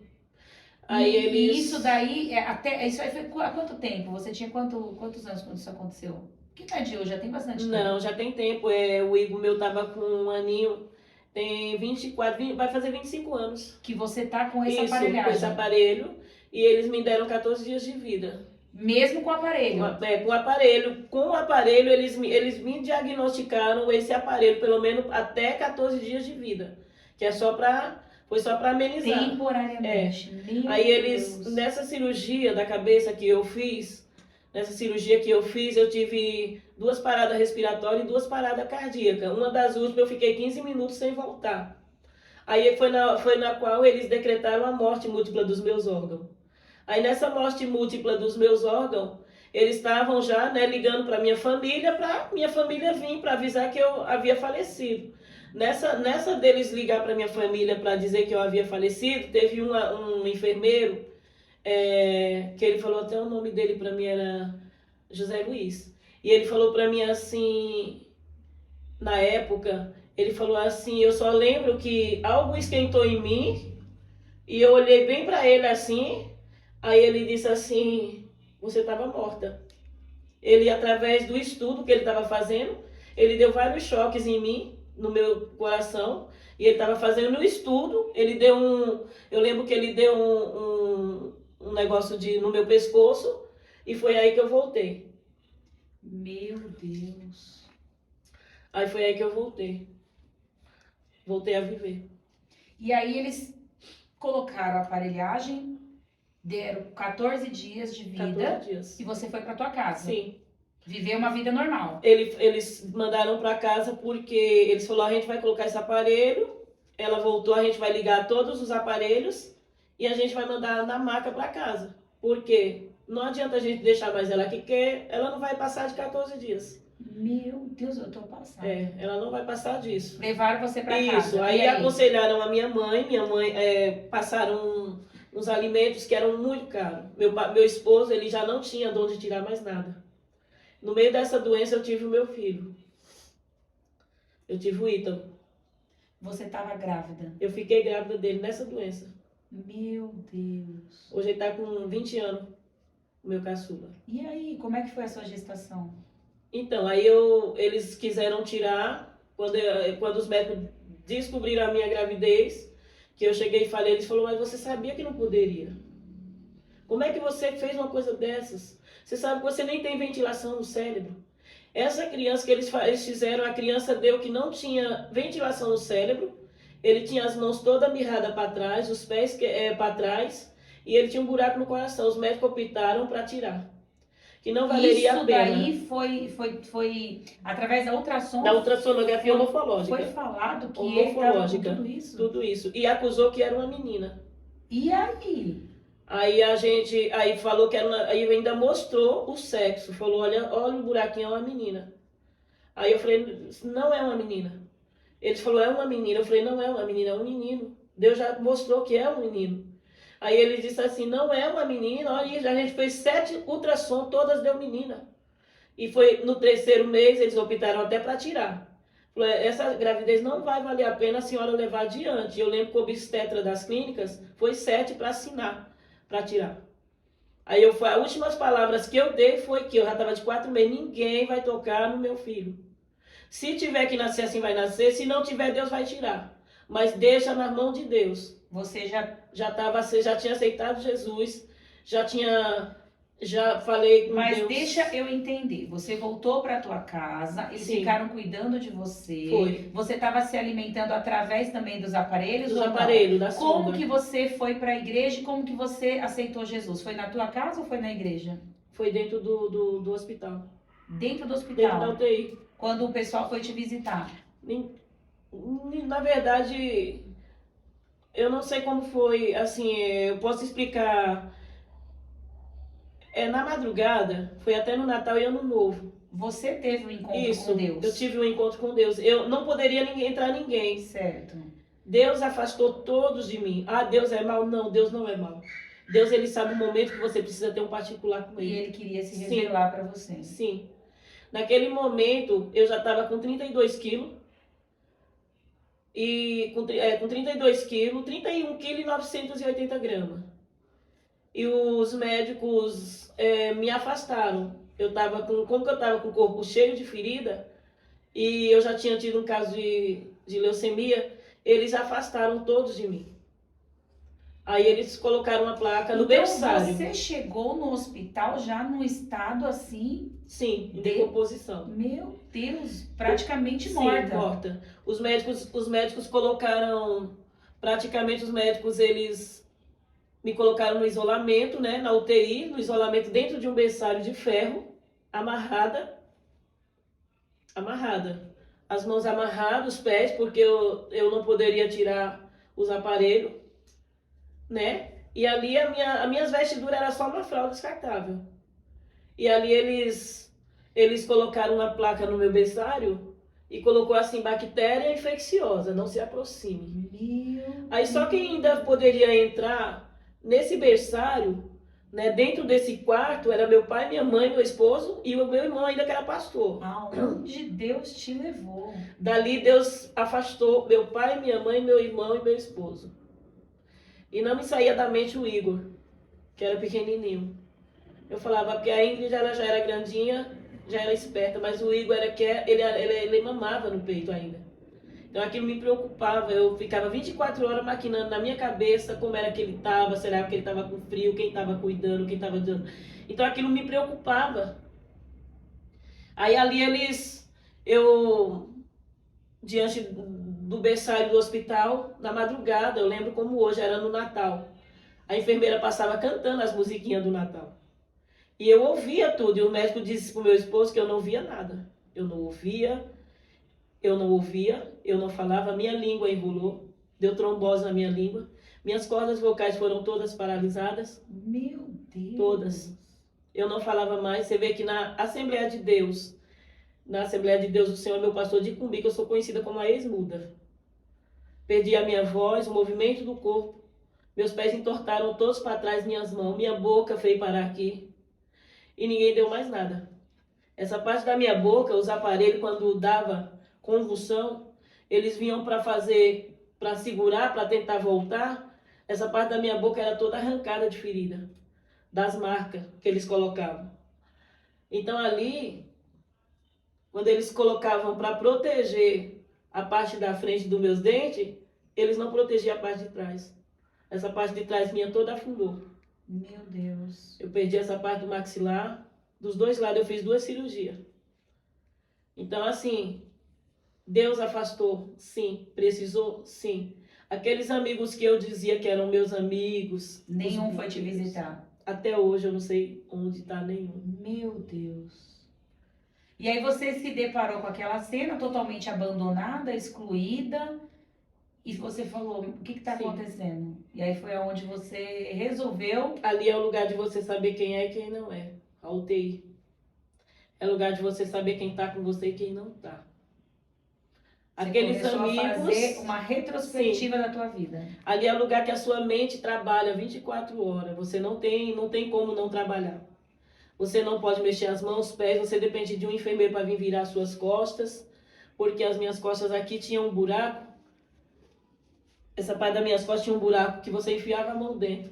E isso daí, isso aí foi há quanto tempo? Você tinha quantos anos quando isso aconteceu? Que não é de hoje, já tem bastante tempo. Não, já tem tempo. O Igor meu tava com 1 aninho, tem 24, vai fazer 25 anos. Que você tá com esse aparelhagem. Com esse aparelho. e eles me deram 14 dias de vida. Mesmo com o aparelho? Com o aparelho eles me diagnosticaram esse aparelho, pelo menos até 14 dias de vida, que foi só para amenizar. Temporariamente. Aí eles, nessa cirurgia da cabeça que eu fiz, eu tive 2 paradas respiratórias e 2 paradas cardíacas. Uma das últimas eu fiquei 15 minutos sem voltar. Aí foi na qual eles decretaram a morte múltipla dos meus órgãos. Aí nessa morte múltipla dos meus órgãos, eles estavam já, né, ligando para minha família vir para avisar que eu havia falecido. Nessa deles ligar para minha família para dizer que eu havia falecido, teve um enfermeiro, que ele falou, até o nome dele para mim era José Luiz. E ele falou para mim assim, na época, ele falou assim, eu só lembro que algo esquentou em mim, e eu olhei bem para ele assim, aí ele disse assim, você estava morta. Ele, através do estudo que ele estava fazendo, ele deu vários choques em mim, no meu coração, e ele estava fazendo no estudo, eu lembro que ele deu um negócio no meu pescoço, e foi aí que eu voltei. Meu Deus. Aí foi aí que eu voltei. Voltei a viver. E aí eles colocaram a aparelhagem, deram 14 dias de vida 14 dias. E você foi para tua casa. Sim. Viver uma vida normal. Eles mandaram para casa porque eles falaram, a gente vai colocar esse aparelho, ela voltou, a gente vai ligar todos os aparelhos e a gente vai mandar na maca para casa. Porque não adianta a gente deixar mais ela aqui, porque ela não vai passar de 14 dias. Meu Deus, eu tô passada. Ela não vai passar disso. Levaram você para casa. Isso, aí aconselharam a minha mãe passaram uns alimentos que eram muito caros. Meu esposo, ele já não tinha de onde tirar mais nada. No meio dessa doença eu tive o meu filho. Eu tive o Ítalo. Você estava grávida? Eu fiquei grávida dele nessa doença. Meu Deus. Hoje ele está com 20 anos, o meu caçula. E aí, como é que foi a sua gestação? Então, aí eles quiseram tirar, quando os médicos descobriram a minha gravidez, que eu cheguei e falei, eles falaram, mas você sabia que não poderia? Como é que você fez uma coisa dessas? Você sabe que você nem tem ventilação no cérebro. Essa criança que eles fizeram, a criança deu que não tinha ventilação no cérebro, ele tinha as mãos todas mirradas para trás, os pés para trás, e ele tinha um buraco no coração. Os médicos optaram para tirar. Que não valeria a pena. Isso daí foi através da ultrassom? Da ultrassonografia homofológica. Foi falado que ele estava com tudo isso? Tudo isso. E acusou que era uma menina. E aí? Aí falou que aí ainda mostrou o sexo. Falou, olha o buraquinho, é uma menina. Aí eu falei, não é uma menina. Ele falou, é uma menina. Eu falei, não é uma menina, é um menino. Deus já mostrou que é um menino. Aí ele disse assim, não é uma menina, olha, a gente fez 7 ultrassom, todas deu menina. E foi no 3º mês, eles optaram até para tirar. Falou, essa gravidez não vai valer a pena a senhora levar adiante. Eu lembro que o obstetra das clínicas foi 7 para assinar, para tirar. Aí as últimas palavras que eu dei foi que eu já estava de 4 meses, ninguém vai tocar no meu filho. Se tiver que nascer assim, vai nascer, se não tiver, Deus vai tirar. Mas deixa na mão de Deus. Você já tinha aceitado Jesus, já falei com Mas Deus. deixa eu entender, você voltou para tua casa, eles Sim. ficaram cuidando de você. Foi. Você estava se alimentando através também dos aparelhos? Dos aparelhos, da sonda. Como que você foi para a igreja e como que você aceitou Jesus? Foi na tua casa ou foi na igreja? Foi dentro do hospital. Dentro do hospital? Dentro da UTI. Quando o pessoal foi te visitar? Na verdade, eu não sei como foi, assim, eu posso explicar. Na madrugada, foi até no Natal e Ano Novo. Você teve um encontro Isso, com Deus? eu tive um encontro com Deus. Eu não poderia entrar ninguém. Certo. Deus afastou todos de mim. Ah, Deus é mau? Não, Deus não é mau. Deus, ele sabe o momento que você precisa ter um particular com ele. E ele queria se revelar para você. Sim. Naquele momento, eu já estava com 32 quilos. E com 32 quilos, 31 quilos e 980 gramas. E os médicos me afastaram. Como que eu estava com o corpo cheio de ferida, e eu já tinha tido um caso de leucemia, eles afastaram todos de mim. Aí eles colocaram uma placa no Então berçário. você chegou no hospital já num estado assim, Sim, em decomposição. meu Deus, praticamente Sim, morta. morta. Os médicos colocaram, praticamente os médicos, eles me colocaram no isolamento, né, na UTI, no isolamento dentro de um berçário de ferro, amarrada, as mãos amarradas, os pés, porque eu não poderia tirar os aparelhos, né, e ali as minhas vestiduras era só uma fralda descartável. E ali eles colocaram uma placa no meu berçário e colocou assim, bactéria infecciosa, não se aproxime. Aí só quem ainda poderia entrar nesse berçário, né, dentro desse quarto, era meu pai, minha mãe, meu esposo e o meu irmão ainda que era pastor. Aonde Deus te levou? Dali Deus afastou meu pai, minha mãe, meu irmão e meu esposo. E não me saía da mente o Igor, que era pequenininho. Eu falava, porque a Ingrid ela já era grandinha, já era esperta, mas o Igor ele mamava no peito ainda. Então aquilo me preocupava, eu ficava 24 horas maquinando na minha cabeça como era que ele estava, será que ele estava com frio, quem estava cuidando, quem estava dando. Então aquilo me preocupava. Aí ali eu, diante do berçário do hospital, na madrugada, eu lembro como hoje, era no Natal. A enfermeira passava cantando as musiquinhas do Natal. E eu ouvia tudo, e o médico disse pro meu esposo que eu não ouvia nada. Eu não ouvia, eu não falava, minha língua enrolou, deu trombose na minha língua, minhas cordas vocais foram todas paralisadas. Meu Deus! Todas. Eu não falava mais. Você vê que na Assembleia de Deus o Senhor é meu pastor de Cumbi, que eu sou conhecida como a ex-muda. Perdi a minha voz, o movimento do corpo, meus pés entortaram todos para trás, minhas mãos, minha boca veio parar aqui. E ninguém deu mais nada. Essa parte da minha boca, os aparelhos, quando dava convulsão, eles vinham para segurar, para tentar voltar. Essa parte da minha boca era toda arrancada de ferida, das marcas que eles colocavam. Então ali, quando eles colocavam para proteger a parte da frente dos meus dentes, eles não protegiam a parte de trás. Essa parte de trás minha toda afundou. Meu Deus. Eu perdi essa parte do maxilar. Dos dois lados eu fiz 2 cirurgias. Então, assim, Deus afastou? Sim. Precisou? Sim. Aqueles amigos que eu dizia que eram meus amigos... Nenhum foi te visitar? Até hoje eu não sei onde está nenhum. Meu Deus. E aí você se deparou com aquela cena totalmente abandonada, excluída... E você falou, o que está acontecendo? E aí foi onde você resolveu... Ali é o lugar de você saber quem é e quem não é. A UTI. É o lugar de você saber quem está com você e quem não está. Aqueles amigos... a fazer uma retrospectiva da tua vida. Ali é o lugar que a sua mente trabalha 24 horas. Você não tem como não trabalhar. Você não pode mexer as mãos, os pés. Você depende de um enfermeiro para vir virar as suas costas. Porque as minhas costas aqui tinham um buraco. Essa parte das minhas costas tinha um buraco que você enfiava a mão dentro.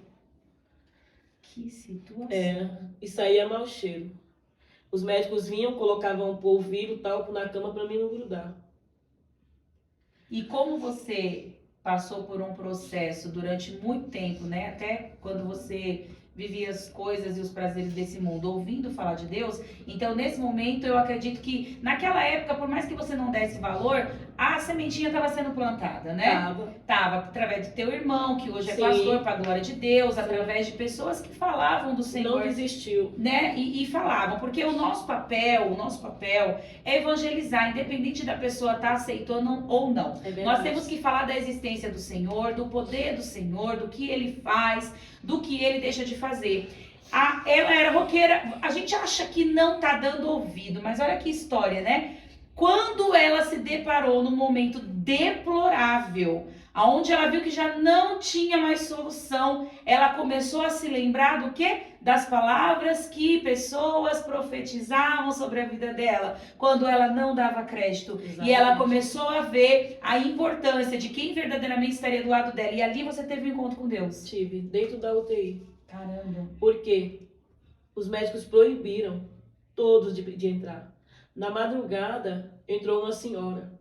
Que situação. E saía mau cheiro. Os médicos vinham, colocavam um polvilho, talco na cama para mim não grudar. E como você passou por um processo durante muito tempo, né? Até quando você vivia as coisas e os prazeres desse mundo, ouvindo falar de Deus. Então, nesse momento, eu acredito que naquela época, por mais que você não desse valor, a sementinha estava sendo plantada, né? Tava através do teu irmão, que hoje é pastor, para a glória de Deus, através de pessoas que falavam do Senhor. Não desistiu. Né? E falavam, porque o nosso papel é evangelizar, independente da pessoa estar aceitando ou não. Nós temos que falar da existência do Senhor, do poder do Senhor, do que Ele faz, do que Ele deixa de fazer. Ela era roqueira, a gente acha que não tá dando ouvido, mas olha que história, né? Quando ela se deparou num momento deplorável, aonde ela viu que já não tinha mais solução, ela começou a se lembrar do quê? Das palavras que pessoas profetizavam sobre a vida dela, quando ela não dava crédito. Exatamente. E ela começou a ver a importância de quem verdadeiramente estaria do lado dela. E ali você teve um encontro com Deus. Tive, dentro da UTI. Caramba. Por quê? Os médicos proibiram todos de entrar. Na madrugada, entrou uma senhora.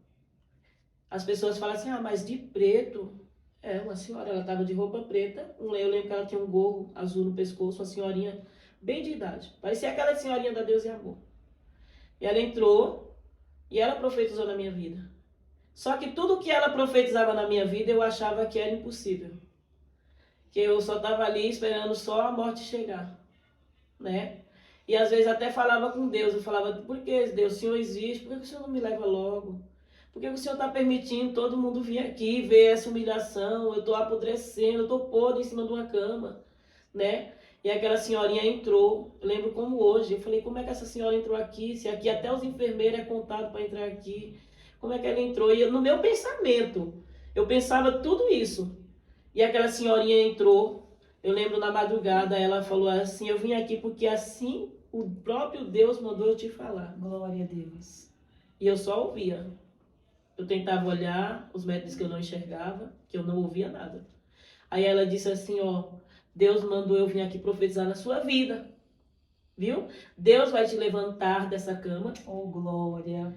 As pessoas falam assim, mas de preto, É, uma senhora, ela estava de roupa preta, eu lembro que ela tinha um gorro azul no pescoço, uma senhorinha bem de idade. Parecia aquela senhorinha da Deus e Amor. E ela entrou e ela profetizou na minha vida. Só que tudo que ela profetizava na minha vida eu achava que era impossível. Que eu só estava ali esperando só a morte chegar, né? E às vezes até falava com Deus, eu falava, por que Deus, o Senhor existe, por que o Senhor não me leva logo? Por que o Senhor está permitindo todo mundo vir aqui ver essa humilhação? Eu estou apodrecendo, eu estou podre em cima de uma cama, né? E aquela senhorinha entrou, eu lembro como hoje, eu falei, como é que essa senhora entrou aqui? Se aqui até os enfermeiros é contado para entrar aqui, como é que ela entrou? E no meu pensamento, eu pensava tudo isso. E aquela senhorinha entrou, eu lembro na madrugada, ela falou assim, eu vim aqui porque assim o próprio Deus mandou eu te falar. Glória a Deus. E eu só ouvia. Eu tentava olhar os métodos que eu não enxergava, que eu não ouvia nada. Aí ela disse assim, ó, Deus mandou eu vir aqui profetizar na sua vida, viu? Deus vai te levantar dessa cama. Oh, glória.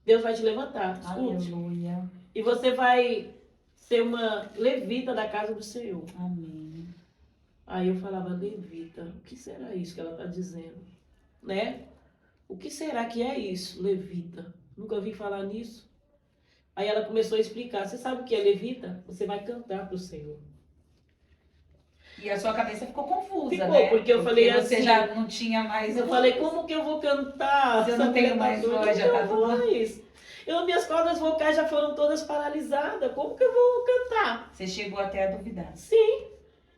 Deus vai te levantar, escute. Aleluia. E você vai ser uma levita da casa do Senhor. Amém. Aí eu falava, levita, o que será isso que ela está dizendo? Né? O que será que é isso, levita? Nunca ouvi falar nisso. Aí ela começou a explicar, você sabe o que é levita? Você vai cantar para o Senhor. E a sua cabeça ficou confusa, Ficou, né? porque eu falei você assim, já não tinha mais... eu falei, como que eu vou cantar? Se eu não tenho mais voz, já tá tudo... Minhas cordas vocais já foram todas paralisadas, como que eu vou cantar? Você chegou até a duvidar. Sim.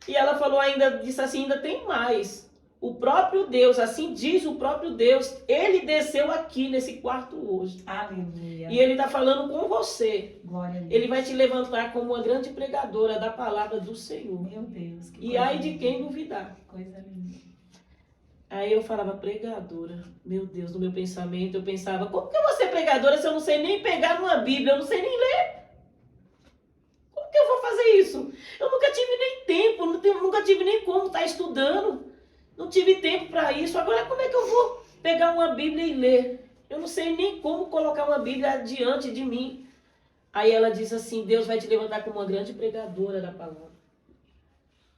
E ela falou ainda, disse assim, ainda tem mais. O próprio Deus, assim diz o próprio Deus, ele desceu aqui nesse quarto hoje. Aleluia. E ele está falando com você. Glória a Deus. Ele vai te levantar como uma grande pregadora da palavra do Senhor. Meu Deus. Que E coisa ai de linda. quem duvidar. Que coisa linda. Aí eu falava, pregadora. Meu Deus, no meu pensamento eu pensava, como que eu vou ser pregadora se eu não sei nem pegar numa Bíblia, eu não sei nem ler? Como que eu vou fazer isso? Eu nunca tive nem tempo, nunca tive nem como estar estudando. Não tive tempo para isso. Agora como é que eu vou pegar uma Bíblia e ler? Eu não sei nem como colocar uma Bíblia diante de mim. Aí ela diz assim, Deus vai te levantar como uma grande pregadora da palavra.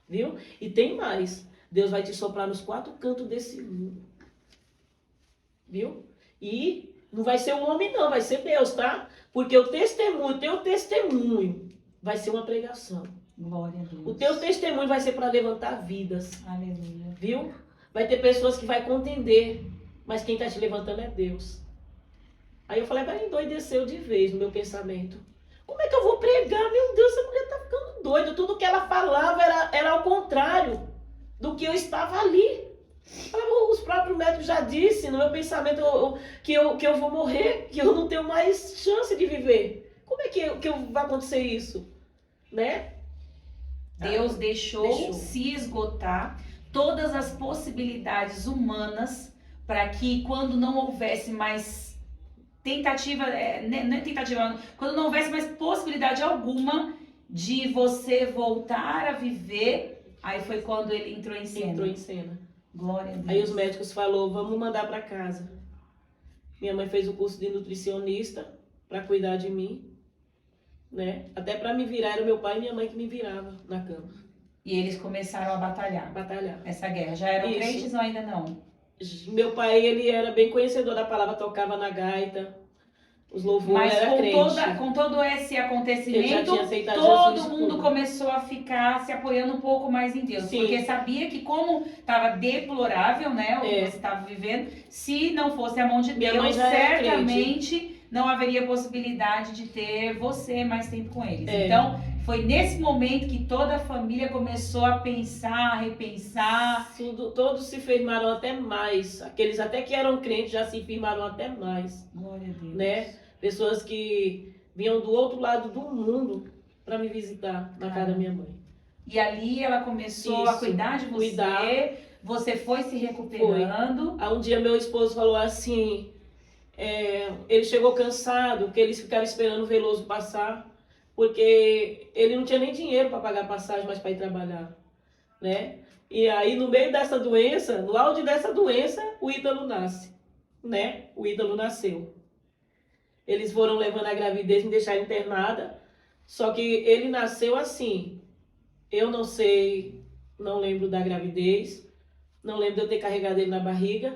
Viu? E tem mais. Deus vai te soprar nos 4 cantos desse mundo. Viu? E não vai ser um homem não, vai ser Deus, tá? Porque o testemunho, teu testemunho vai ser uma pregação. Glória a Deus. O teu testemunho vai ser para levantar vidas. Aleluia. Viu? Vai ter pessoas que vai contender, mas quem está te levantando é Deus. Aí eu falei, vai endoideceu de vez no meu pensamento. Como é que eu vou pregar? Meu Deus, essa mulher está ficando doida. Tudo que ela falava era ao contrário do que eu estava ali. Os próprios médicos já disseram no meu pensamento que eu vou morrer, que eu não tenho mais chance de viver. Como é que vai acontecer isso? Né? Deus deixou se esgotar todas as possibilidades humanas para que quando não houvesse mais tentativa, não é tentativa, quando não houvesse mais possibilidade alguma de você voltar a viver, aí foi quando ele entrou em cena. Entrou em cena. Glória a Deus. Aí os médicos falaram, vamos mandar para casa. Minha mãe fez o curso de nutricionista para cuidar de mim. Né? Até para me virar, era meu pai e minha mãe que me virava na cama. E eles começaram a batalhar. Essa guerra. Já eram Isso. crentes ou ainda não? Meu pai, ele era bem conhecedor da palavra, tocava na gaita, os louvores, era crente. Mas com todo esse acontecimento, Ele já tinha aceitado todo Jesus mundo tudo. começou a ficar se apoiando um pouco mais em Deus. Sim. Porque sabia que como estava deplorável, né, o que você estava vivendo, se não fosse a mão de Minha Deus, mãe já era certamente não haveria possibilidade de ter você mais tempo com eles. É. Então, foi nesse momento que toda a família começou a pensar, a repensar. Todos se firmaram até mais. Aqueles até que eram crentes já se firmaram até mais. Glória a Deus. Né? Pessoas que vinham do outro lado do mundo para me visitar na casa da minha mãe. E ali ela começou a cuidar de você. Você foi se recuperando. Aí um dia meu esposo falou assim, ele chegou cansado, que eles ficaram esperando o Veloso passar, porque ele não tinha nem dinheiro para pagar passagem, mas para ir trabalhar, né? E aí no meio dessa doença, no auge dessa doença, o Ítalo nasce, né? O Ítalo nasceu. Eles foram levando a gravidez, me deixaram internada, Só que ele nasceu assim. Eu não sei, não lembro da gravidez, não lembro de eu ter carregado ele na barriga,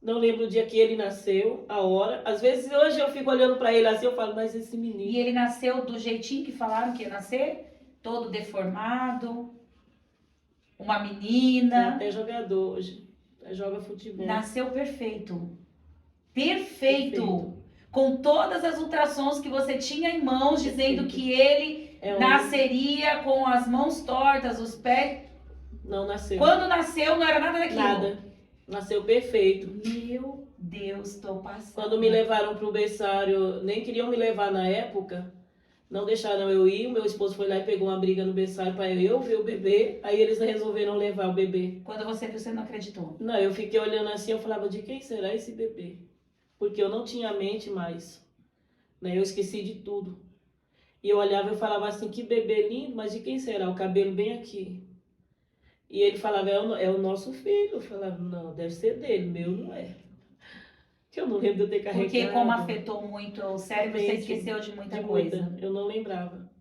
não lembro o dia que ele nasceu, a hora. Às vezes hoje eu fico olhando para ele assim, eu falo, mas esse menino... E ele nasceu do jeitinho que falaram que ia nascer? Todo deformado? Uma É menina? até jogador hoje, joga futebol. Nasceu perfeito. Perfeito. Com todas as ultrassons que você tinha em mãos, dizendo que ele nasceria com as mãos tortas, os pés. Não nasceu. Quando nasceu, não era nada daquilo. Nada. Nasceu perfeito. Meu Deus, tô passando. Quando me levaram pro berçário, nem queriam me levar na época, não deixaram eu ir. O meu esposo foi lá e pegou uma briga no berçário para eu ver o bebê. Aí eles resolveram levar o bebê. Quando você viu, você não acreditou? Não, eu fiquei olhando assim, eu falava, de quem será esse bebê? Porque eu não tinha mente mais, né? Eu esqueci de tudo. E eu olhava e falava assim, que bebê lindo, mas de quem será? O cabelo bem aqui. E ele falava, é o nosso filho. Eu falava, não, deve ser dele, meu não é. Que eu não lembro de eu ter carregado. Porque como afetou muito o cérebro, você esqueceu de muita coisa. Eu não lembrava.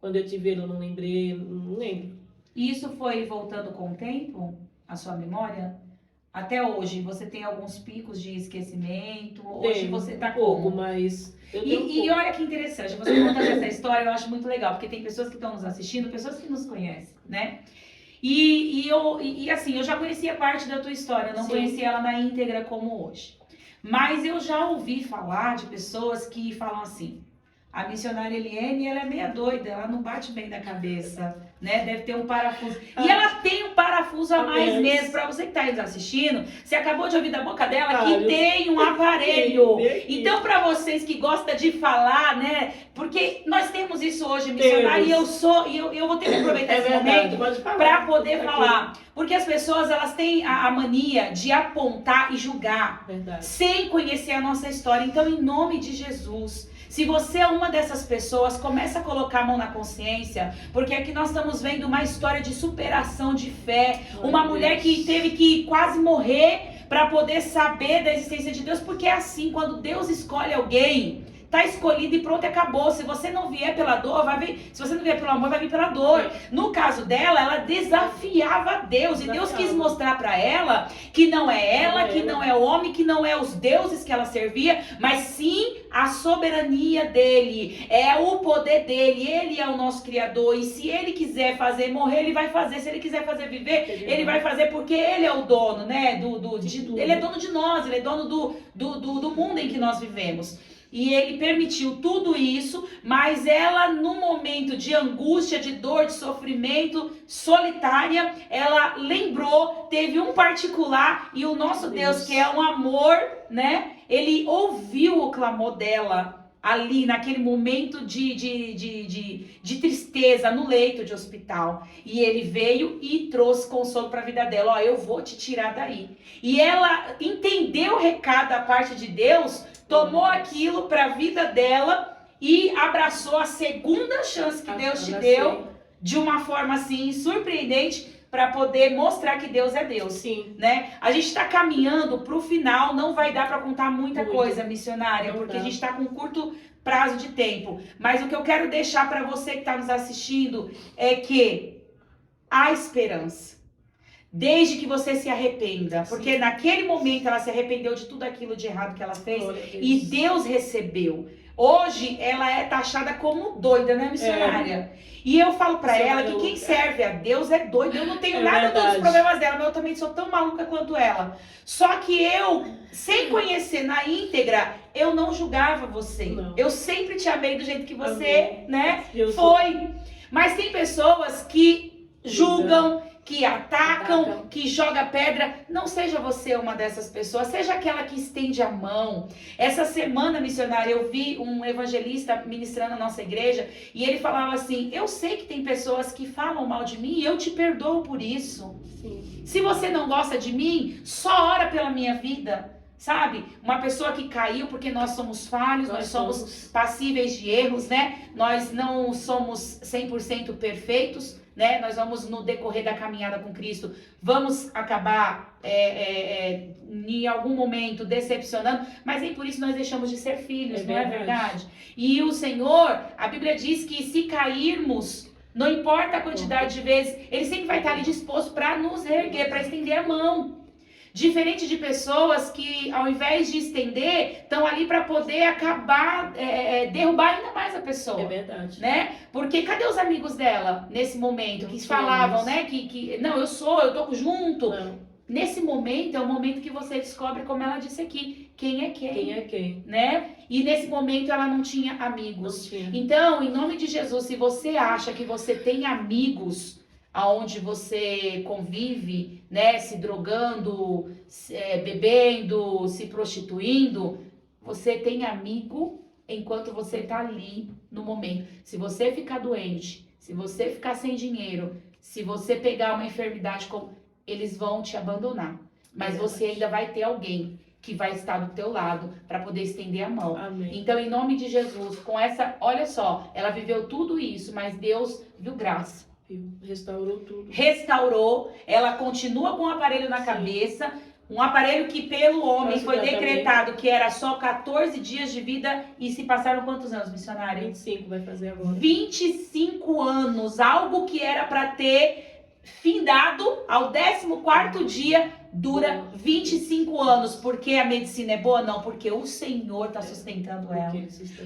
Quando eu tive ele, eu não lembrei, não lembro. E isso foi voltando com o tempo, a sua memória? Até hoje, você tem alguns picos de esquecimento? Hoje você tá pouco, como? mas... E olha que interessante, você contando essa história, eu acho muito legal, porque tem pessoas que estão nos assistindo, pessoas que nos conhecem, né? E assim, eu já conhecia parte da tua história, eu não conhecia ela na íntegra como hoje. Mas eu já ouvi falar de pessoas que falam assim, a missionária Eliene, ela é meia doida, ela não bate bem na cabeça, né? Deve ter um parafuso. E ela tem um parafuso a mais mesmo. Pra você que tá aí nos assistindo, você acabou de ouvir da boca dela que tem um aparelho. Então, pra vocês que gostam de falar, né? Porque nós temos isso hoje, missionária, e eu vou ter que aproveitar esse momento pra poder falar. Porque as pessoas, elas têm a mania de apontar e julgar, sem conhecer a nossa história. Então, em nome de Jesus, se você é uma dessas pessoas, começa a colocar a mão na consciência, porque aqui nós estamos vendo uma história de superação, de fé, uma mulher que teve que quase morrer para poder saber da existência de Deus, porque é assim, quando Deus escolhe alguém, tá escolhido e pronto, acabou. Se você não vier pela dor, vai vir. Se você não vier pelo amor, vai vir pela dor. No caso dela, ela desafiava Deus. E Deus quis mostrar para ela que não é ela, que não é o homem, que não é os deuses que ela servia, mas sim a soberania dele. É o poder dele. Ele é o nosso Criador. E se ele quiser fazer morrer, ele vai fazer. Se ele quiser fazer viver, ele vai fazer, porque ele é o dono, né? Ele é dono de nós, ele é dono do mundo em que nós vivemos. E ele permitiu tudo isso, mas ela, num momento de angústia, de dor, de sofrimento, solitária, ela lembrou, teve um particular, e o nosso Deus, que é um amor, né? Ele ouviu o clamor dela ali, naquele momento de tristeza, no leito de hospital. E ele veio e trouxe consolo para a vida dela. Ó, eu vou te tirar daí. E ela entendeu o recado da parte de Deus, tomou aquilo para a vida dela e abraçou a segunda chance que Deus te deu de uma forma assim surpreendente para poder mostrar que Deus é Deus. Sim. Né? A gente está caminhando para o final, não vai dar para contar muita coisa, missionária, porque a gente está com um curto prazo de tempo. Mas o que eu quero deixar para você que está nos assistindo é que há esperança. Desde que você se arrependa, porque naquele momento ela se arrependeu de tudo aquilo de errado que ela fez e Deus recebeu. Hoje ela é taxada como doida, né, missionária? E eu falo pra ela que quem serve a Deus é doido. Eu não tenho nada dos problemas dela, mas eu também sou tão maluca quanto ela. Só que eu, sem conhecer na íntegra, eu não julgava você. Não. Eu sempre te amei do jeito que você, né, foi. Mas tem pessoas que julgam, que atacam, que joga pedra. Não seja você uma dessas pessoas, seja aquela que estende a mão. Essa semana, missionária, eu vi um evangelista ministrando na nossa igreja e ele falava assim, eu sei que tem pessoas que falam mal de mim e eu te perdoo por isso. Sim. Se você não gosta de mim, só ora pela minha vida. Sabe? Uma pessoa que caiu porque nós somos falhos, nós somos passíveis de erros, né? Nós não somos 100% perfeitos. né? Nós vamos, no decorrer da caminhada com Cristo, vamos acabar em algum momento decepcionando, mas nem por isso nós deixamos de ser filhos, não é verdade? E o Senhor, a Bíblia diz que se cairmos, não importa a quantidade de vezes, Ele sempre vai estar ali disposto para nos reerguer, para estender a mão. Diferente de pessoas que, ao invés de estender, estão ali para poder acabar, derrubar ainda mais a pessoa. É verdade. Né? Porque cadê os amigos dela nesse momento? Que falavam, né? Não, eu tô junto. Não. Nesse momento é o momento que você descobre, como ela disse aqui, quem é quem. Quem é quem. Né? E nesse momento ela não tinha amigos. Não tinha. Então, em nome de Jesus, se você acha que você tem amigos aonde você convive, né, se drogando, bebendo, se prostituindo, você tem amigo enquanto você está ali no momento. Se você ficar doente, se você ficar sem dinheiro, se você pegar uma enfermidade, eles vão te abandonar. Mas você ainda vai ter alguém que vai estar do teu lado para poder estender a mão. Amém. Então, em nome de Jesus, com essa, olha só, ela viveu tudo isso, mas Deus viu graça. Restaurou tudo. Restaurou, ela continua com o aparelho na cabeça, um aparelho que pelo homem foi decretado que era só 14 dias de vida, e se passaram quantos anos, missionária? 25 vai fazer agora. 25 anos, algo que era para ter findado ao 14º dia, dura 25 anos. Porque a medicina é boa? Não, porque o Senhor está sustentando ela.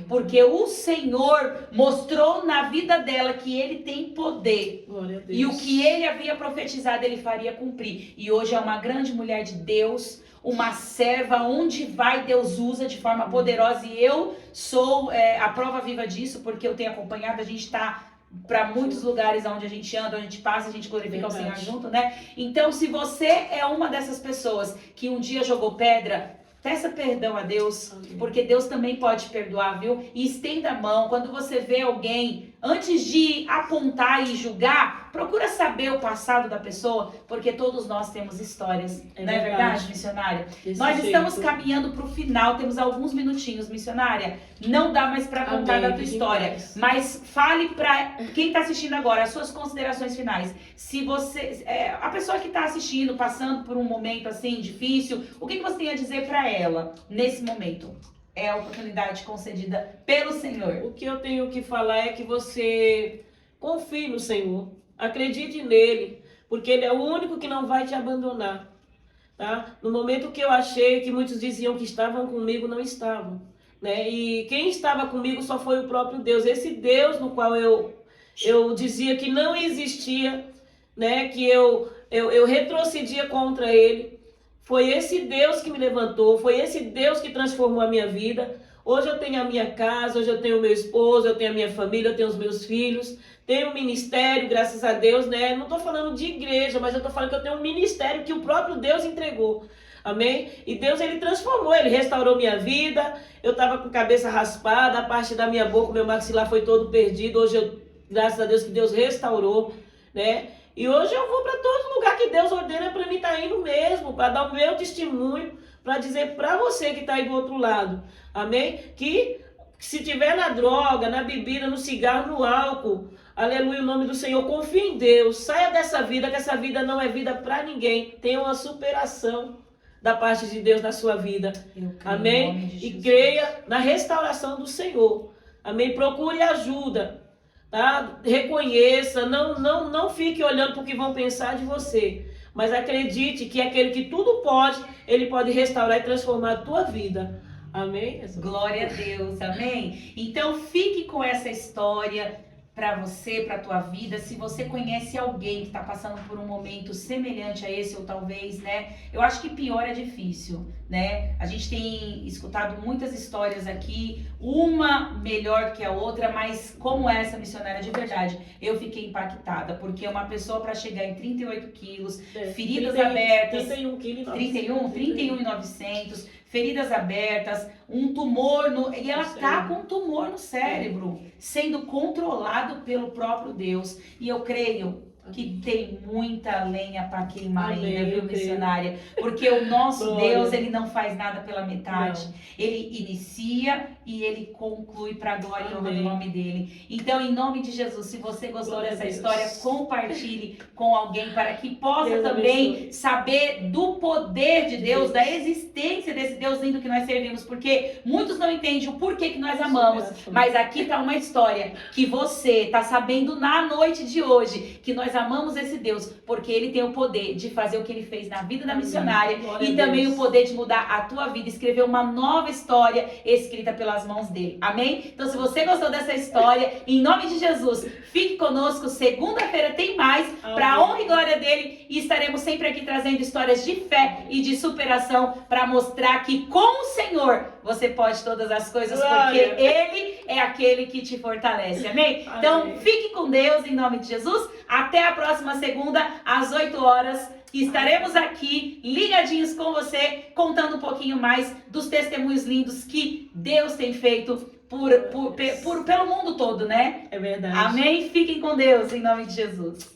Porque o Senhor mostrou na vida dela que Ele tem poder. Glória a Deus. E o que Ele havia profetizado, Ele faria cumprir. E hoje é uma grande mulher de Deus, uma serva, onde vai Deus usa de forma poderosa. E eu sou a prova viva disso, porque eu tenho acompanhado, a gente está para muitos lugares onde a gente anda, onde a gente passa, a gente glorifica o Senhor junto, né? Então, se você é uma dessas pessoas que um dia jogou pedra, peça perdão a Deus, porque Deus também pode perdoar, viu? E estenda a mão. Quando você vê alguém, antes de apontar e julgar, procura saber o passado da pessoa, porque todos nós temos histórias. Não é verdade, missionária? Nós estamos caminhando para o final, temos alguns minutinhos, missionária. Não dá mais para contar da tua história, mas fale para quem está assistindo agora as suas considerações finais. Se você, a pessoa que está assistindo, passando por um momento assim difícil, o que você tem a dizer para ela nesse momento? É a oportunidade concedida pelo Senhor. O que eu tenho que falar é que você confie no Senhor, acredite nele, porque Ele é o único que não vai te abandonar, tá? No momento que eu achei que muitos diziam que estavam comigo, não estavam, né? E quem estava comigo só foi o próprio Deus, esse Deus no qual eu dizia que não existia, né? Que eu retrocedia contra Ele. Foi esse Deus que me levantou, foi esse Deus que transformou a minha vida. Hoje eu tenho a minha casa, hoje eu tenho o meu esposo, eu tenho a minha família, eu tenho os meus filhos, tenho um ministério, graças a Deus, né? Não estou falando de igreja, mas eu estou falando que eu tenho um ministério que o próprio Deus entregou. Amém? E Deus, Ele transformou, Ele restaurou minha vida. Eu estava com a cabeça raspada, a parte da minha boca, o meu maxilar foi todo perdido. Hoje, graças a Deus, que Deus restaurou, né? E hoje eu vou para todo lugar que Deus ordena para mim estar indo mesmo, para dar o meu testemunho, para dizer para você que está aí do outro lado, amém? Que se tiver na droga, na bebida, no cigarro, no álcool, aleluia, o nome do Senhor, confie em Deus, saia dessa vida, que essa vida não é vida para ninguém, tenha uma superação da parte de Deus na sua vida, amém? E creia na restauração do Senhor, amém? Procure ajuda. Tá? Reconheça, não fique olhando para o que vão pensar de você, mas acredite que aquele que tudo pode, Ele pode restaurar e transformar a tua vida. Amém? Glória a Deus, amém? Então fique com essa história para você, para a tua vida. Se você conhece alguém que está passando por um momento semelhante a esse, ou talvez, né? Eu acho que pior é difícil, né? A gente tem escutado muitas histórias aqui, uma melhor que a outra, mas como essa missionária de verdade, eu fiquei impactada, porque uma pessoa para chegar em 38 quilos, feridas abertas, 31,900, feridas abertas, um tumor e ela tá com um tumor no cérebro, sendo controlado pelo próprio Deus. E eu creio que tem muita lenha para queimar Amém, ainda, viu, eu creio. missionária? Porque o nosso Glória. Deus, ele não faz nada pela metade. Não. Ele inicia e ele conclui para a glória e honra do Amém. nome dele. Então, em nome de Jesus, se você gostou Glória dessa a Deus. história, compartilhe com alguém para que possa Deus também abençoe. saber do poder de Deus, Deus. da existência desse Deus lindo que nós servimos, porque muitos não entendem o porquê que nós amamos. Mas aqui está uma história que você está sabendo na noite de hoje, que nós amamos esse Deus, porque ele tem o poder de fazer o que ele fez na vida da Amém. missionária Glória e a também Deus. o poder de mudar a tua vida, escrever uma nova história escrita pelas mãos dele. Amém? Então, se você gostou dessa história, em nome de Jesus, fique conosco. Segunda-feira tem mais, para Amém. honra e glória dele, e estaremos sempre aqui trazendo histórias de fé e de superação para mostrar que com o Senhor você pode todas as coisas, Glória. porque ele é aquele que te fortalece. Amém? Então, Amém. fique com Deus em nome de Jesus. Até a próxima segunda, às 8 horas. E estaremos aqui ligadinhos com você, contando um pouquinho mais dos testemunhos lindos que Deus tem feito pelo mundo todo, né? É verdade. Amém? Fiquem com Deus em nome de Jesus.